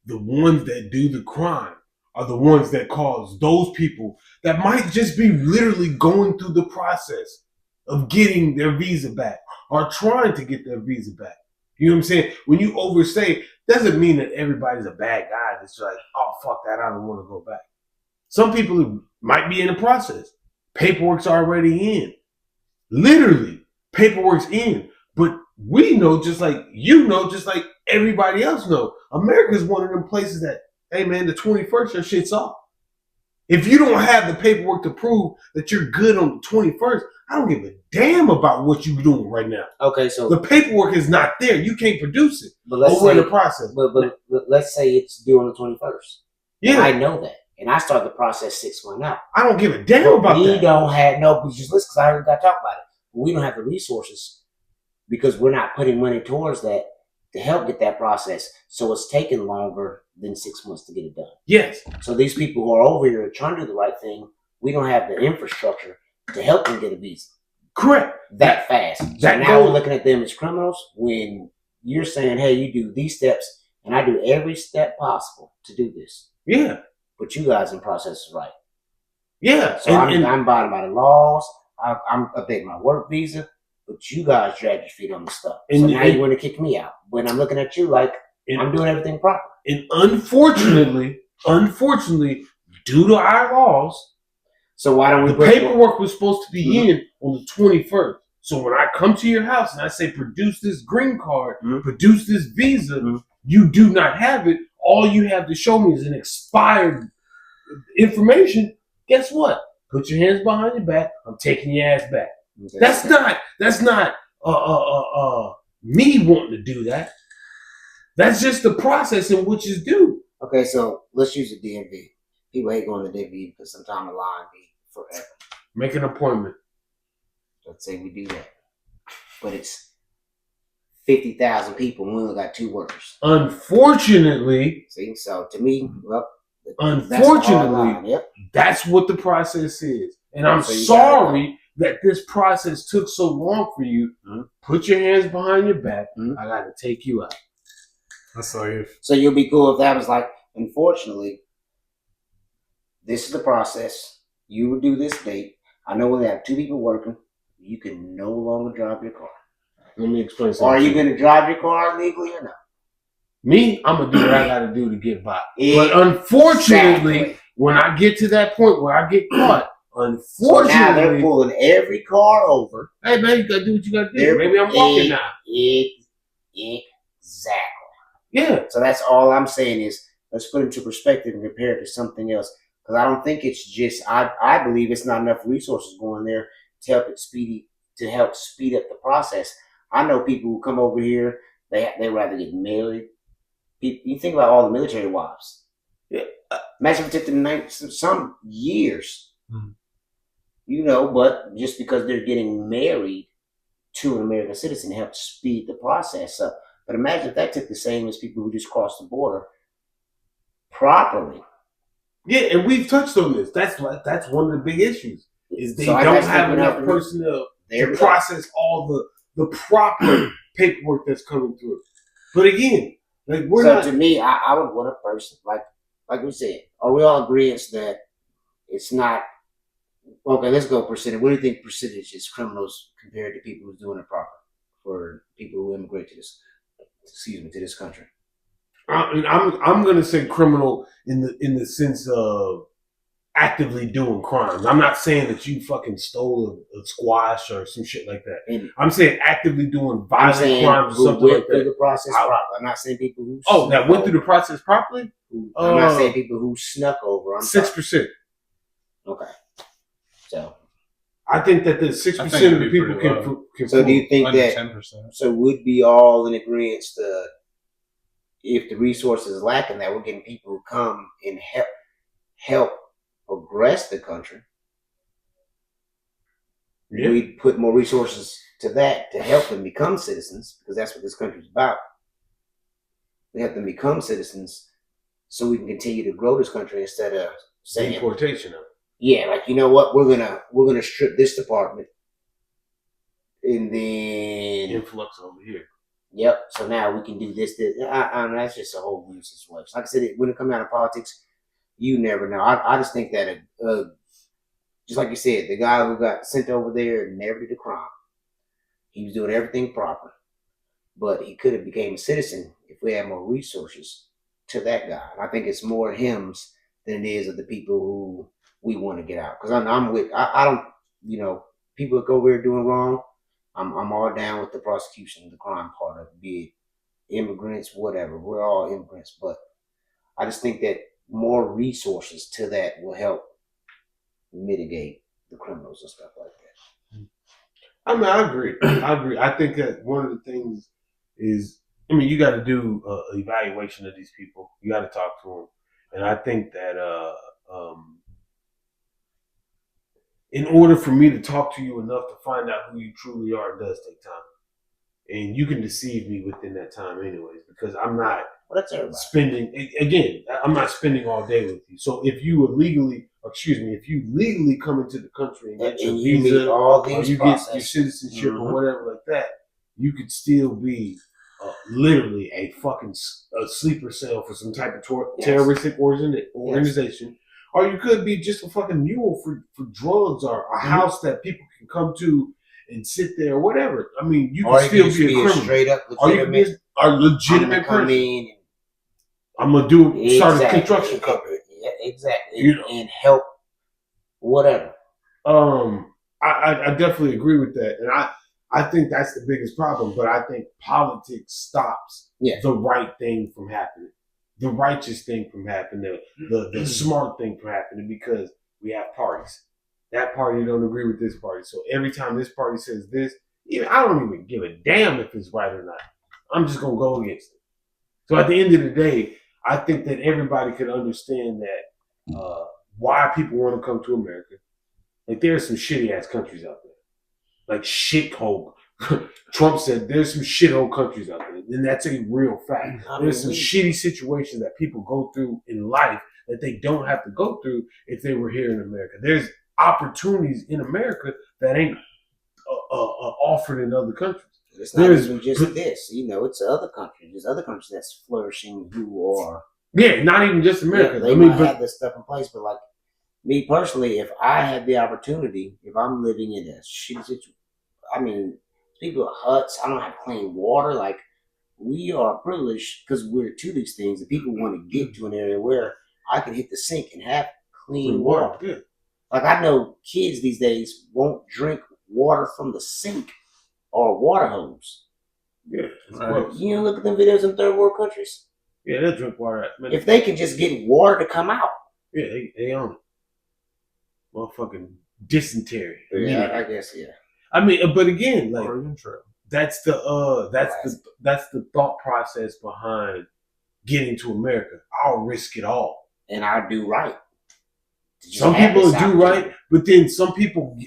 the ones that do the crime are the ones that cause those people that might just be literally going through the process of getting their visa back or trying to get their visa back. You know what I'm saying? When you overstay, doesn't mean that everybody's a bad guy. It's like, oh, fuck that, I don't want to go back. Some people might be in the process. Paperwork's already in. Literally, paperwork's in. But we know, just like you know, just like everybody else know, America's one of them places that, hey man, the 21st, your shit's off. If you don't have the paperwork to prove that you're good on the 21st, I don't give a damn about what you're doing right now. Okay, so the paperwork is not there. You can't produce it. But let's say, in the process. But let's say it's due on the 21st. Yeah, I know that. And I start the process 6 months out. I don't give a damn about that. We don't have but just listen, because I heard that talk about it. We don't have the resources because we're not putting money towards that to help get that process. So it's taking longer than 6 months to get it done. Yes. So these people who are over here trying to do the right thing, we don't have the infrastructure to help them get a visa. Correct. That fast. So now we're looking at them as criminals when you're saying, hey, you do these steps and I do every step possible to do this. Yeah. But you guys in process is right. Yeah. So I'm abiding by the laws. I'm updating my work visa. But you guys drag your feet on the stuff. So now you want to kick me out. When I'm looking at you like I'm doing everything proper. And unfortunately, due to our laws, so why don't we the paperwork was supposed to be in on the 21st. So when I come to your house and I say, produce this green card, produce this visa, you do not have it. All you have to show me is an expired information. Guess what? Put your hands behind your back. I'm taking your ass back. Okay. That's not me wanting to do that. That's just the process in which it's due. Okay, so let's use the DMV. People hate going to DMV because sometimes the line be forever. Make an appointment. Let's say we do that. But it's 50,000 people and we only got 2 workers. Unfortunately. See, so to me, well, Unfortunately, Yep. that's what the process is. And I'm So you sorry that this process took so long for you. Mhm. Put your hands behind your back. Mhm. I got to take you out. That's all you. So you'll be cool if that was like, unfortunately, this is the process. You would do this date. I know when they have two people working, you can no longer drive your car. Let me explain Or something. are you going to drive your car legally or not? Me, I'm going to do what I got to do to get by. But unfortunately, Exactly. when I get to that point where I get caught, So unfortunately, now they're pulling every car over. hey, man, you got to do what you got to do. Maybe I'm walking now. Exactly. Yeah. So that's all I'm saying is, let's put it into perspective and compare it to something else. Because I don't think it's just, I believe it's not enough resources going there to help speed up the process. I know people who come over here, they rather get married. You think about all the military wives. Yeah. Imagine if it took them some years. Mhm. You know, but just because they're getting married to an American citizen helped speed the process up. But imagine if that took the same as people who just crossed the border properly. Yeah, and we've touched on this. That's one of the big issues. Is they So I don't guess have they enough have personnel There to we go. process all the proper paperwork that's coming through. But again, like we're So not. to me, I would want a person like we said. Are we all agreeing that it's not okay? Let's go percentage. What do you think percentage is criminals compared to people who's doing it proper for people who immigrate to this country? I'm gonna say criminal in the sense of actively doing crimes. I'm not saying that you fucking stole a squash or some shit like that. And I'm saying actively doing I'm violent saying crimes or who something went like through that. the process properly. I'm not saying people who That went through the process properly. I'm not saying people who snuck over. I'm 6%. Okay. So I think that the 6% of the people can. So do you think Under that 10%. so would be all in agreement to if the resources is lacking that we're getting people who come and help progress the country. Yeah. We put more resources to that to help them become citizens because that's what this country's about. We help them become citizens so we can continue to grow this country instead of saying Deportation. yeah, like you know what, we're gonna strip this department and then Influx over here. yep. So now we can do this. That's just a whole new situation. Like I said, when it comes down to politics, you never know. I just think that just like you said, the guy who got sent over there never did a crime. He was doing everything proper, but he could have became a citizen if we had more resources to that guy. And I think it's more hymns than it is of the people who we want to get out. Because I'm with. I don't. You know, people that go over here doing wrong. I'm all down with the prosecution, the crime part of it, be it immigrants, whatever. We're all immigrants, but I just think that more resources to that will help mitigate the criminals and stuff like that. I mean, I agree. I think that one of the things is, I mean, you got to do an evaluation of these people. You got to talk to them, and I think that in order for me to talk to you enough to find out who you truly are, it does take time. And you can deceive me within that time anyways, because I'm not I'm not spending all day with you. So if you legally come into the country and get your visa, or you get your citizenship or whatever like that, you could still be literally a fucking sleeper cell for some type of terroristic organization. Or you could be just a fucking mule for drugs or a house that people can come to and sit there or whatever. I mean, you can still be a criminal. Straight up legitimate, or a legitimate person. I'm going to start a construction company. Yeah, exactly. And help whatever. I definitely agree with that. And I think that's the biggest problem. But I think politics stops the right thing from happening. The righteous thing from happening, the smart thing from happening, because we have parties. That party don't agree with this party. So every time this party says this, I don't even give a damn if it's right or not. I'm just going to go against it. So at the end of the day, I think that everybody could understand that why people want to come to America. Like there are some shitty ass countries out there. Like shithole. Trump said there's some shithole countries out there. And that's a real fact. There's some shitty situations that people go through in life that they don't have to go through if they were here in America. There's opportunities in America that ain't offered in other countries. It's not even just this. It's other countries. There's other countries that's flourishing who are. Yeah, not even just America. Yeah, they might have this stuff in place, but like me personally, if I had the opportunity, if I'm living in a shitty situation, people have huts. I don't have clean water. Like, we are privileged because we're to these things, and people want to get to an area where I can hit the sink and have clean water. Yeah. Like, I know kids these days won't drink water from the sink or water hose. Yeah. Right. You look at them videos in third world countries. Yeah, they'll drink water. If they can just get water to come out. Yeah, they own it. Motherfucking dysentery. Yeah, I guess, yeah. But again, like, Oregon Trail. that's the thought process behind getting to America. I'll risk it all, and I'll do right. Some people do right, but then some people,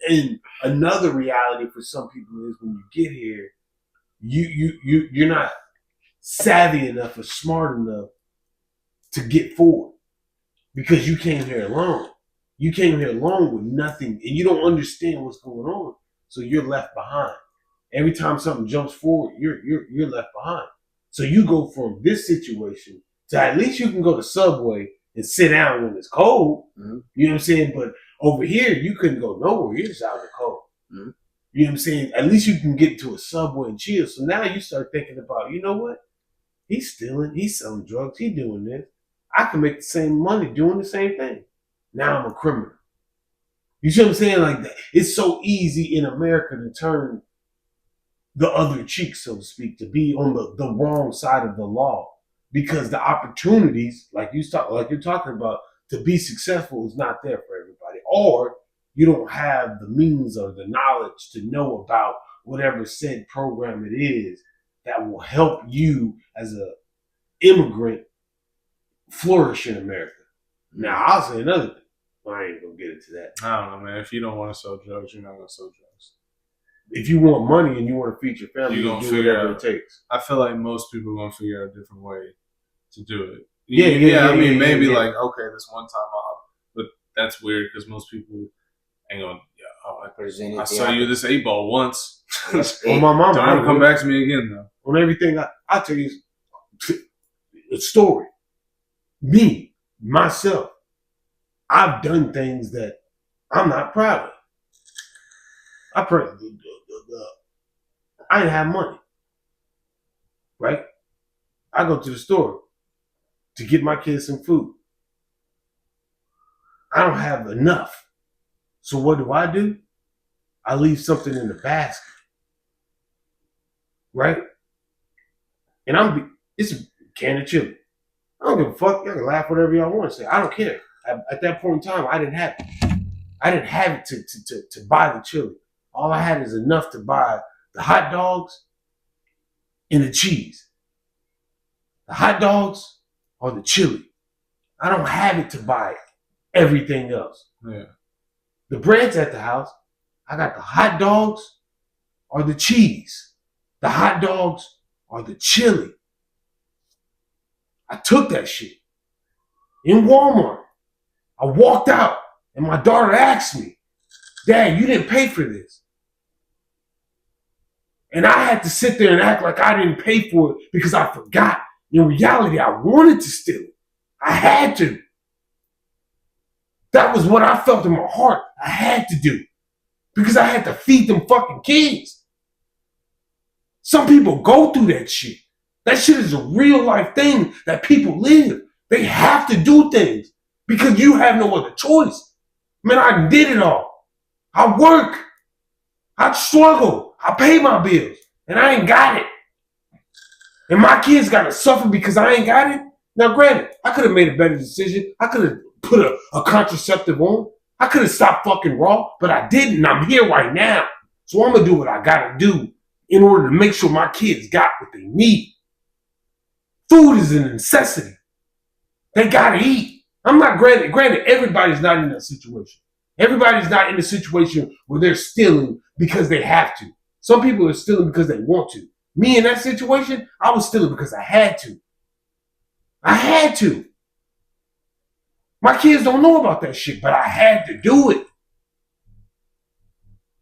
and another reality for some people is when you get here, you're not savvy enough or smart enough to get forward because you came here alone. You came here alone with nothing, and you don't understand what's going on, so you're left behind. Every time something jumps forward, you're left behind. So you go from this situation to at least you can go to Subway and sit down when it's cold. Mm-hmm. You know what I'm saying? But over here, you couldn't go nowhere. You're just out in the cold. Mm-hmm. You know what I'm saying? At least you can get to a Subway and chill. So now you start thinking about, you know what? He's stealing. He's selling drugs. He's doing this. I can make the same money doing the same thing. Now I'm a criminal. You see what I'm saying? Like, it's so easy in America to turn the other cheek, so to speak, to be on the wrong side of the law, because the opportunities, like you're talking about, to be successful is not there for everybody, or you don't have the means or the knowledge to know about whatever said program it is that will help you as an immigrant flourish in America. Now, I'll say another thing. I ain't gonna get into that. I don't know, man. If you don't want to sell drugs, you're not gonna sell drugs. If you want money and you want to feed your family, You're you gonna do figure whatever out- it takes. I feel like most people are gonna figure out a different way to do it. Yeah, I mean, maybe yeah. like, okay, this one time off, but that's weird because most people ain't gonna. I saw you this 8-ball once. On my mama, Don't ever come back to me again, though. on everything. I tell you a story. Me, myself, I've done things that I'm not proud of. I didn't have money, right? I go to the store to get my kids some food. I don't have enough. So what do? I leave something in the basket, right? And it's a can of chili. I don't give a fuck. Y'all can laugh whatever y'all want to say. I don't care. At that point in time, I didn't have it. I didn't have it to buy the chili. All I had is enough to buy the hot dogs and the cheese. The hot dogs or the chili. I don't have it to buy everything else. Yeah. The bread's at the house. I got the hot dogs or the cheese. The hot dogs or the chili. I took that shit in Walmart. I walked out and my daughter asked me, Dad, you didn't pay for this. And I had to sit there and act like I didn't pay for it because I forgot. In reality, I wanted to steal it. I had to. That was what I felt in my heart. I had to do. Because I had to feed them fucking kids. Some people go through that shit. That shit is a real life thing that people live. They have to do things because you have no other choice. Man, I did it all. I work. I struggle. I pay my bills. And I ain't got it. And my kids got to suffer because I ain't got it? Now, granted, I could have made a better decision. I could have put a contraceptive on. I could have stopped fucking raw, but I didn't. And I'm here right now. So I'm going to do what I got to do in order to make sure my kids got what they need. Food is a necessity. They got to eat. I'm not granted, everybody's not in that situation. Everybody's not in a situation where they're stealing because they have to. Some people are stealing because they want to. Me in that situation, I was stealing because I had to. I had to. My kids don't know about that shit, but I had to do it.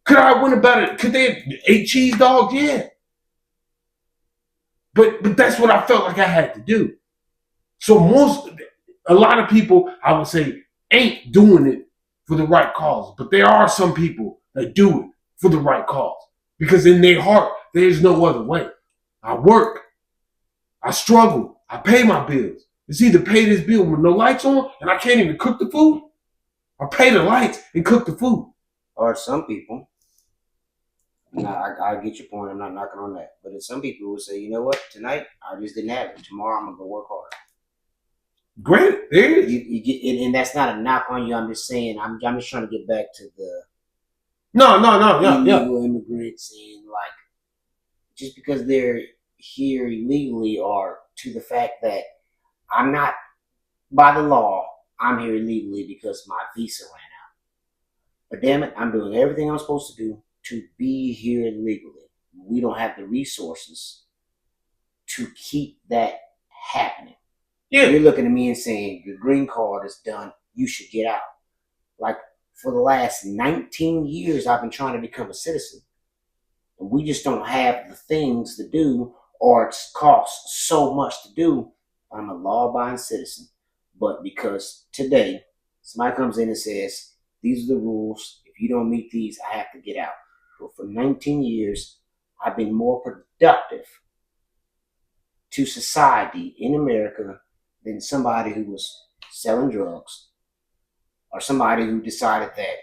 Could I have went about it? Could they have ate cheese dogs? Yeah. But that's what I felt like I had to do. So a lot of people, I would say, ain't doing it for the right cause. But there are some people that do it for the right cause. Because in their heart, there's no other way. I work. I struggle. I pay my bills. It's either pay this bill with no lights on and I can't even cook the food, or pay the lights and cook the food. Or some people, I get your point. I'm not knocking on that. But some people will say, you know what? Tonight, I just didn't have it. Tomorrow, I'm going to go work hard. Great. There it is. You get, and that's not a knock on you. I'm just saying, I'm just trying to get back to the illegal immigrants and like, just because they're here illegally or to the fact that I'm not, by the law, I'm here illegally because my visa ran out. But damn it, I'm doing everything I'm supposed to do to be here legally. We don't have the resources to keep that happening. Yeah. You're looking at me and saying, your green card is done, you should get out. Like, for the last 19 years, I've been trying to become a citizen. And we just don't have the things to do, or it costs so much to do. I'm a law-abiding citizen. But because today, somebody comes in and says, these are the rules. If you don't meet these, I have to get out. But for 19 years, I've been more productive to society in America than somebody who was selling drugs or somebody who decided that.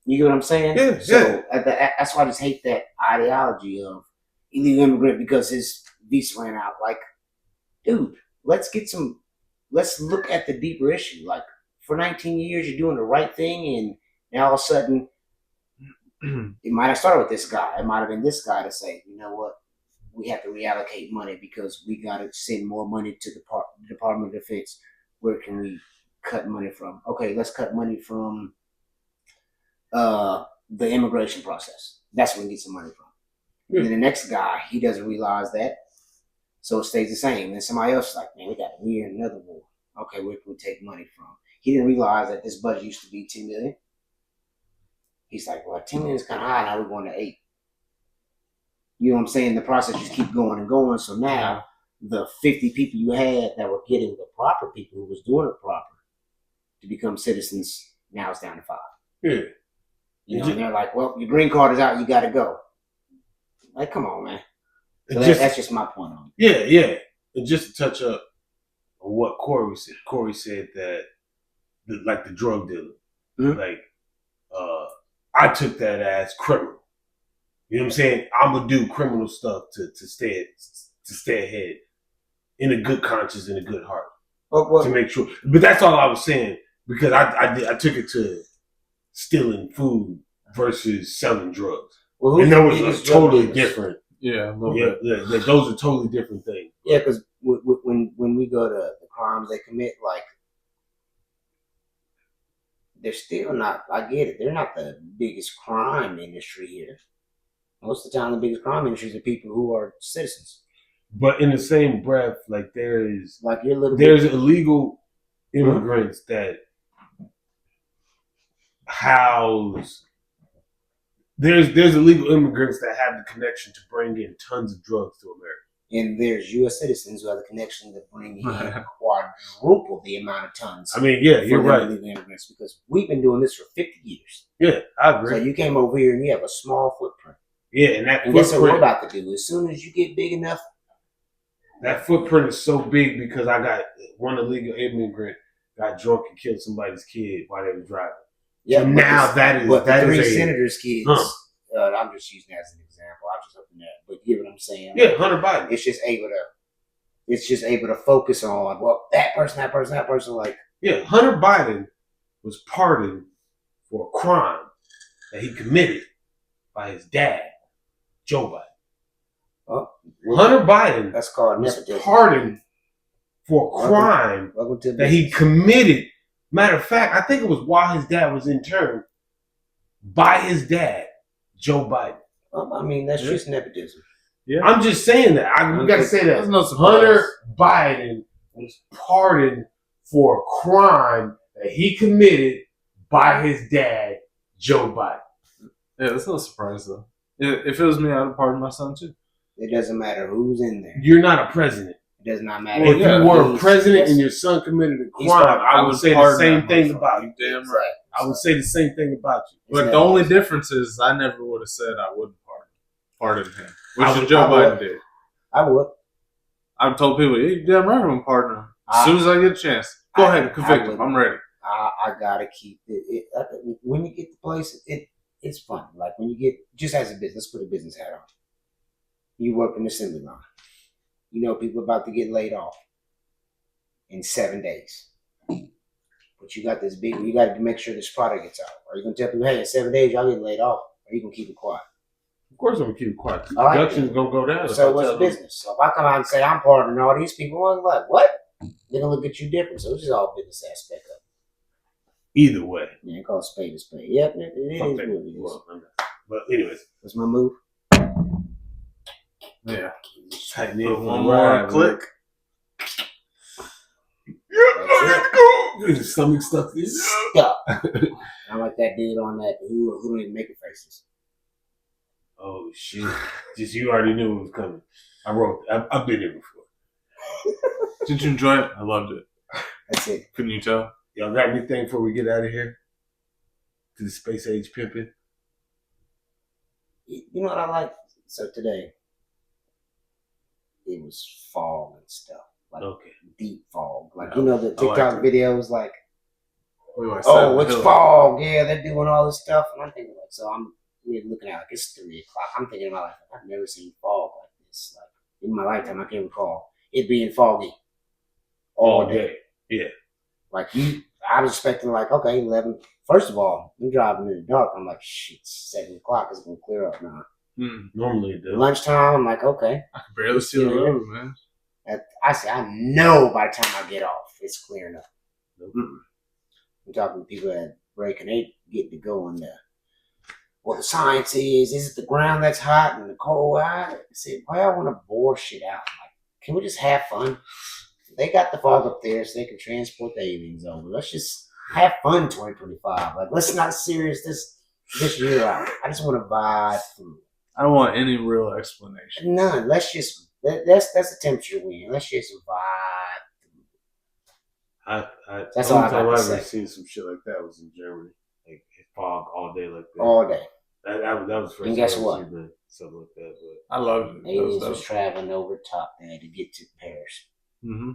You get what I'm saying? Yeah. So that's why I just hate that ideology of illegal immigrant because his visa ran out. Like, dude, let's look at the deeper issue. Like, for 19 years, you're doing the right thing, and now all of a sudden, it might have started with this guy. It might have been this guy to say, you know what? We have to reallocate money because we got to send more money to the Department of Defense. Where can we cut money from? Okay, let's cut money from the immigration process. That's where we get some money from. Yeah. And then the next guy, he doesn't realize that. So it stays the same. Then somebody else is like, man, we're in another war. Okay, where can we take money from? He didn't realize that this budget used to be $10 million. He's like, well, 10 million is kind of high. Now we're going to 8. You know what I'm saying? The process just keep going and going. So now the 50 people you had that were getting the proper people who was doing it proper to become citizens, now it's down to 5. Yeah. You know, and they're like, well, your green card is out. You got to go. Like, come on, man. So that's just my point on it. Yeah. And just to touch up on what Corey said. Corey said that, the drug dealer, I took that as criminal. You know what I'm saying? I'm gonna do criminal stuff to stay ahead in a good conscience and a good heart to make sure. But that's all I was saying because I took it to stealing food versus selling drugs, and those are totally different. Yeah, a little bit. Yeah, those are totally different things. Yeah, because when we go to the crimes they commit, like, they're still not. I get it. They're not the biggest crime industry here. Most of the time, the biggest crime industries are people who are citizens. But in the same breath, like there's illegal immigrants that house. There's illegal immigrants that have the connection to bring in tons of drugs to America. And there's U.S. citizens who have the connection to bring in quadruple the amount of tons. I mean, yeah, you're right. Illegal immigrants, because we've been doing this for 50 years. Yeah, I agree. So you came over here and you have a small footprint. Yeah, and guess what we're about to do? As soon as you get big enough, that footprint is so big because I got one illegal immigrant got drunk and killed somebody's kid while they were driving. Yeah, so now that is 3 senators' kids. I'm just using that as an example. I'm just hoping that, but you get what I'm saying? Yeah, Hunter Biden. It's just able to focus on that person. Like, yeah, Hunter Biden was pardoned for a crime that he committed by his dad, Joe Biden. Hunter Biden that's called was pardoned for a crime that he committed. Matter of fact, I think it was while his dad was interned by his dad, Joe Biden. I mean, that's just nepotism. Yeah. I'm just saying that. We got to say that. No Hunter Biden was pardoned for a crime that he committed by his dad, Joe Biden. Yeah, that's no surprise though. If it was me, I'd have pardoned my son too. It doesn't matter who's in there. You're not a president. It does not matter. If yeah, you were a president and your son committed a He's crime, pardoned. I would say the pardon same that thing motherfucker. about you. Damn right. I would say the same thing about you. But the only difference is I never would have said I wouldn't pardon him, which I would- Joe I Biden would. did. I would. I've told people, "You damn right, I'm gonna pardon him as soon as I get a chance. Go ahead and convict him. I'm ready." I gotta keep it. When you get the place, it's fun. Like when you get just as a business, let's put a business hat on. You work in the assembly line. You know people about to get laid off in 7 days. But you got this big. You got to make sure this product gets out. Are you gonna tell people, hey, in 7 days y'all get laid off? Or are you gonna keep it quiet? Of course, I'm gonna keep it quiet. All right, Production's gonna go down. So what's business? So if I come out and say I'm pardoning all these people, I'm like, what? They're gonna look at you different. So it's just all business aspect of it. Either way. Yeah, call a spade a spade. Yep, it is Fuck what that. it is. Well, but anyways, What's my move? Yeah. tighten in Put for one the more ride, click. That's Get the stomach stuck in. Stop. I'm like that dude on that who don't even make it faces. Oh shit! Just you already knew it was coming. I wrote. I've been there before. Did you enjoy it? I loved it. That's it. Couldn't you tell? Y'all got anything before we get out of here? To the space age pimping. You know what I like? So today, it was fog and stuff. Like Okay. deep fog. Like, you know, the I TikTok liked it. videos, like, We always oh, said it's Hill. fog. Yeah, they're doing all this stuff. And I'm thinking, like, so we're looking at, like, it's 3 o'clock. I'm thinking about, like, I've never seen fog like this. Like, in my lifetime, I can't recall it being foggy all day. Yeah. Like, I was expecting, like, okay, 11. First of all, I'm driving in the dark. I'm like, shit, it's 7 o'clock. It's going to clear up now. Normally it does. Lunchtime, I'm like, okay. I can barely see the road, man. I say, I know by the time I get off, it's clearing up. I'm talking to people that break and they get to go in there. Well, the science is it the ground that's hot and the cold? I said, why y'all want to bore shit out? Like, can we just have fun? They got the fog up there so they can transport the aliens over. Let's just have fun 2025. Like, let's not serious this year out. I just want to vibe through. I don't want any real explanation. None. Let's just that's the temperature we're in. Let's just vibe. That's all I got to I've ever say. seen some shit like that was in Germany. Like fog all day like that. All day. That was the first And guess time I've what? seen something like that. But I loved it. Aliens That was was traveling over top there to get to Paris. mm-hmm.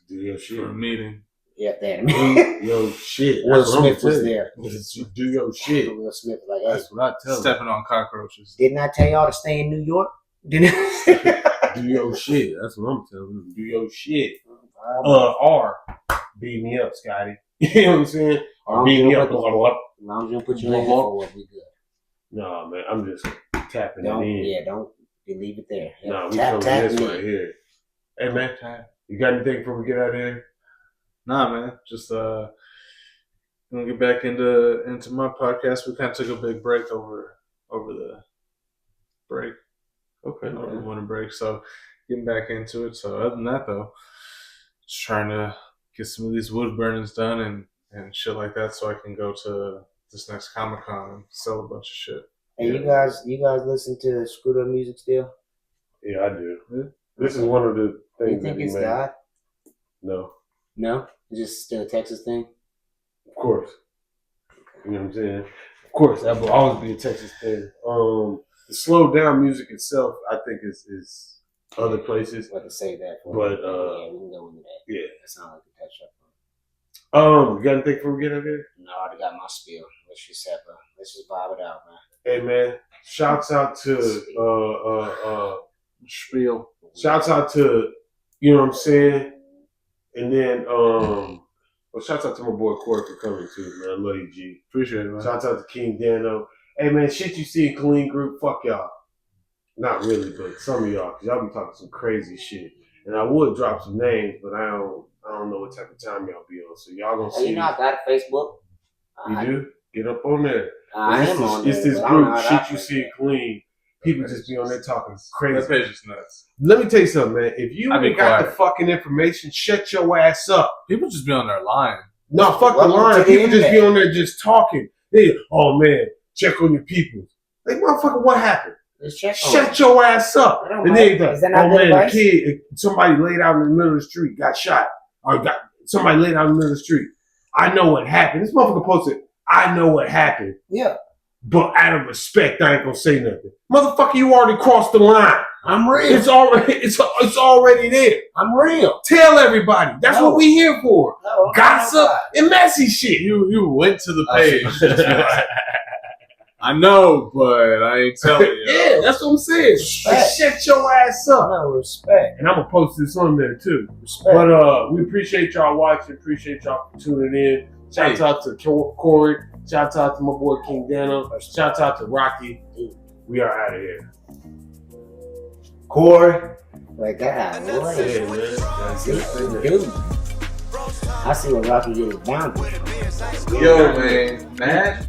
do your shit. For a meeting. Yep, there. Do your shit. Will That's what I'm Smith was telling there. you. Do your shit. Will Smith was like, hey, That's what I tell you. Stepping on cockroaches. didn't I tell y'all to stay in New York? Didn't Do your shit. That's what I'm telling you. Do your shit. Or beat me up, Scotty. You know what I'm saying? Or beat me up. As long as you don't put your hands forward, we good. No, man. I'm just tapping it in. Don't leave it there. No, we tap coming this me. right here. Hey, man. You got anything before we get out of here? Nah, man. Just gonna get back into my podcast. We kind of took a big break over the break. Okay. Over the winter break, so getting back into it. So other than that, though, just trying to get some of these wood burnings done and shit like that, so I can go to this next Comic-Con and sell a bunch of shit. Hey, you guys listen to Screwed Up Music still? Yeah, I do. Yeah. This is one of the things You think that he it's made. died? No. No? It's just still a Texas thing? Of course. You know what I'm saying? Of course, that will always be a Texas thing. The slow down music itself, I think, is other places. Let us say that. But, yeah, we can go into that. Yeah. That sounds like a touch up. You got anything before we get out there? No, I already got my spiel. Let's just vibe it out, man. Hey, man. Shouts out to Spiel. shouts out to, you know what I'm saying? And then shouts out to my boy Corey for coming too, man. I love you, G. Appreciate it, man. Shouts out to King Dano. Hey, man, shit you see in Clean Group, fuck y'all. Not really, but some of y'all, because y'all be talking some crazy shit. And I would drop some names, but I don't know what type of time y'all be on. So y'all gonna Hey, see. you know I got a Facebook. You do? Get up on there. I am on there. It's this but I don't know group, how to shit you operate see that. clean. People just be on there talking That crazy. page is nuts. Let me tell you something, man. If you I be ain't got the quiet. fucking information, shut your ass up. People just be on there lying. No, fuck the Welcome line. to the People just be internet. on there just talking. They, oh man, check on your people. Like, motherfucker, what happened? Let's check on Shut your ass up. I don't And know. then Is that not oh good man, advice? the kid, somebody laid out in the middle of the street, got shot. Or got somebody laid out in the middle of the street. I know what happened. This motherfucker posted, I know what happened. Yeah. But out of respect, I ain't gonna say nothing. Motherfucker, you already crossed the line. I'm real. It's already there. I'm real. Tell everybody. That's No. what we here for. No, Gossip and messy shit. You went to the page. I know, but I ain't telling you. Yeah, that's what I'm saying. Like, Respect. shut your ass up. No, respect. And I'm gonna post this on there too. Respect. But we appreciate y'all watching. Appreciate y'all for tuning in. Shout out to Corey. Shout out to my boy King Dano. Shout out to Rocky. We are out of here. Corey. Like that. Yeah, Boy. man. That's it. Dude. I see what Rocky is down to. Yo, man, Nash